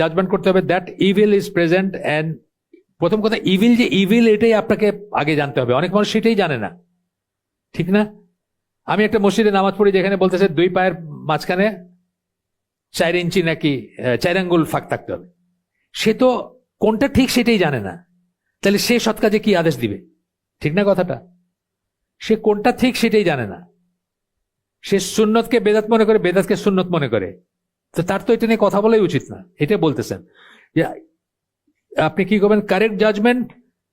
জাজমেন্ট করতে হবে। That evil is present, and প্রথম কথা ইভিল এটাই আপনাকে আগে জানতে হবে। অনেক মানুষ সেটাই জানে না, ঠিক না? আমি একটা মসজিদে নামাজ পড়ি যেখানে বলতেছে 2 পায়ের মাঝখানে 4 ইঞ্চি নাকি 4 আঙ্গুল ফাঁক থাকতে হবে। সে তো কোনটা ঠিক সেটাই জানে না, তাহলে সে সৎ কাজে কি আদেশ দিবে? ঠিক না কথাটা? সে কোনটা ঠিক সেটাই জানে না, সে সুন্নতকে বেদাত মনে করে, বেদাতকে সুন্নত মনে করে। তো তার তো এটা নিয়ে কথা বলাই উচিত না। এটা বলতেছেন যে আপনি কি করবেন, correct judgement,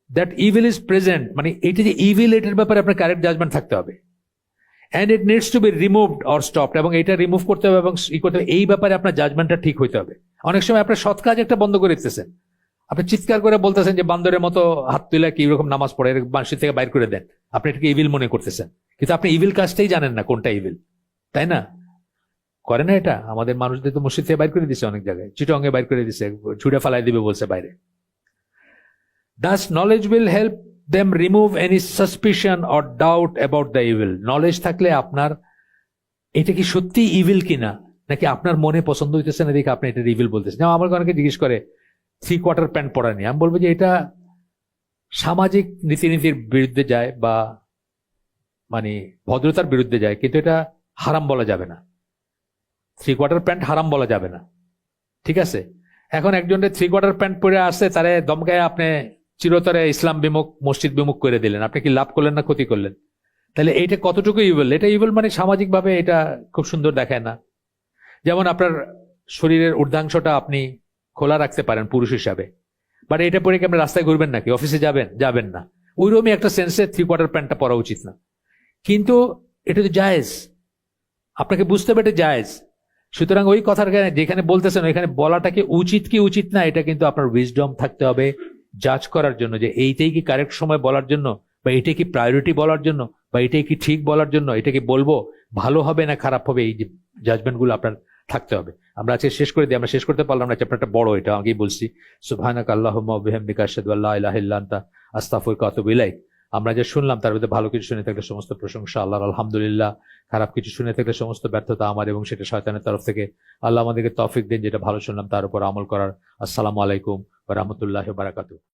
that evil is present, মানে এটা যে ইভিল, এটার ব্যাপারে আপনার কারেক্ট জাজমেন্ট থাকতে হবে। And it needs to B removed or stopped, এবং এটা রিমুভ করতে হবে এবং করতে হবে, এই ব্যাপারে আপনার জাজমেন্টটা ঠিক হইতে হবে। অনেক সময় আপনার সৎ কাজ একটা বন্ধ করে দিতেছেন, আপনি চিৎকার করে বলতেছেন যে বান্দরের মতো হাত তুলে কি রকম নামাজ পড়ে, মানুষের থেকে বাইর করে দেন, আপনি এটাকে ইভিল মনে করতেছেন, কিন্তু আপনি ইভিল কাজটাই জানেন না কোনটা ইভিল, তাই না? করে না এটা? আমাদের মানুষদের তো মসজিদ থেকে বাইর করে দিছে, অনেক জায়গায় চিটঙ্গে বাইর করে দিছে, ছুড়ে ফালাই দিবে বলছে বাইরে। Thus knowledge will help them remove any suspicion or doubt about the evil. Knowledge থাকলে আপনার এটা কি সত্যি ইভিল কিনা, নাকি আপনার মনে পছন্দ হইতেছে না দেখে আপনি এটা ইভিল বলতেছেন। যেমন আমার অনেকে জিজ্ঞেস করে 3/4 প্যান্ট পরা নিয়ে, আমি বলবো যে এটা সামাজিক রীতিনীতির বিরুদ্ধে যায় বা মানে ভদ্রতার বিরুদ্ধে যায়, কিন্তু এটা হারাম বলা যাবে না। 3/4 প্যান্ট হারাম বলা যাবে না, ঠিক আছে? এখন একজনের 3/4 প্যান্ট পরে আসছে, তারে দমকায় আপনি চিরতরে ইসলাম বিমুখ মসজিদ বিমুখ করে দিলেন, আপনি কি লাভ করলেন না ক্ষতি করলেন? তাহলে এইটা কতটুকু ইভিল? এটা ইভিল মানে সামাজিকভাবে এটা খুব সুন্দর দেখায় না। যেমন আপনার শরীরের ঊর্ধ্বাংশটা আপনি খোলা রাখতে পারেন পুরুষ হিসাবে, বাট এটা পরে কি আপনি রাস্তায় ঘুরবেন নাকি? অফিসে যাবেন? যাবেন না। ওইরকমই একটা সেন্সে 3/4 প্যান্টটা পরা উচিত না, কিন্তু এটা তো জায়েজ, আপনাকে বুঝতে হবে এটা জায়েজ। সুতরাং ওই কথার যেখানে বলতেছেন ওইখানে বলাটা কি উচিত কি উচিত না, এটা কিন্তু আপনার উইজডম থাকতে হবে জাজ করার জন্য, যে এইটাই কি কারেক্ট সময় বলার জন্য, বা এটাই কি প্রায়োরিটি বলার জন্য, বা এটাই কি ঠিক বলার জন্য, এটা কি বলবো ভালো হবে না খারাপ হবে, এই যে জাজমেন্ট গুলো আপনার থাকতে হবে। আমরা আজকে শেষ করে দিই, আমরা শেষ করতে পারলাম না, চ্যাপ্টারটা বড়, এটা আগেই বলছি। সুবহানাকা আল্লাহুম্মা ওয়া বিহামদিকা আশহাদু আল্লা ইলাহা ইল্লা আনতা আস্তাগফিরুকা ওয়া আতুবু ইলাইক। আমরা যে শুনলাম তার মধ্যে ভালো কিছু শুনে থাকলে সমস্ত প্রশংসা আল্লাহর, আলহামদুলিল্লাহ। খারাপ কিছু শুনে থাকলে সমস্ত ব্যর্থতা আমার, এবং সেটা শয়তানের তরফ থেকে। আল্লাহ আমাদেরকে তৌফিক দিন যেটা ভালো শুনলাম তার উপর আমল করার। আসসালামু আলাইকুম ওয়া রাহমাতুল্লাহি ওয়া বারাকাতুহু।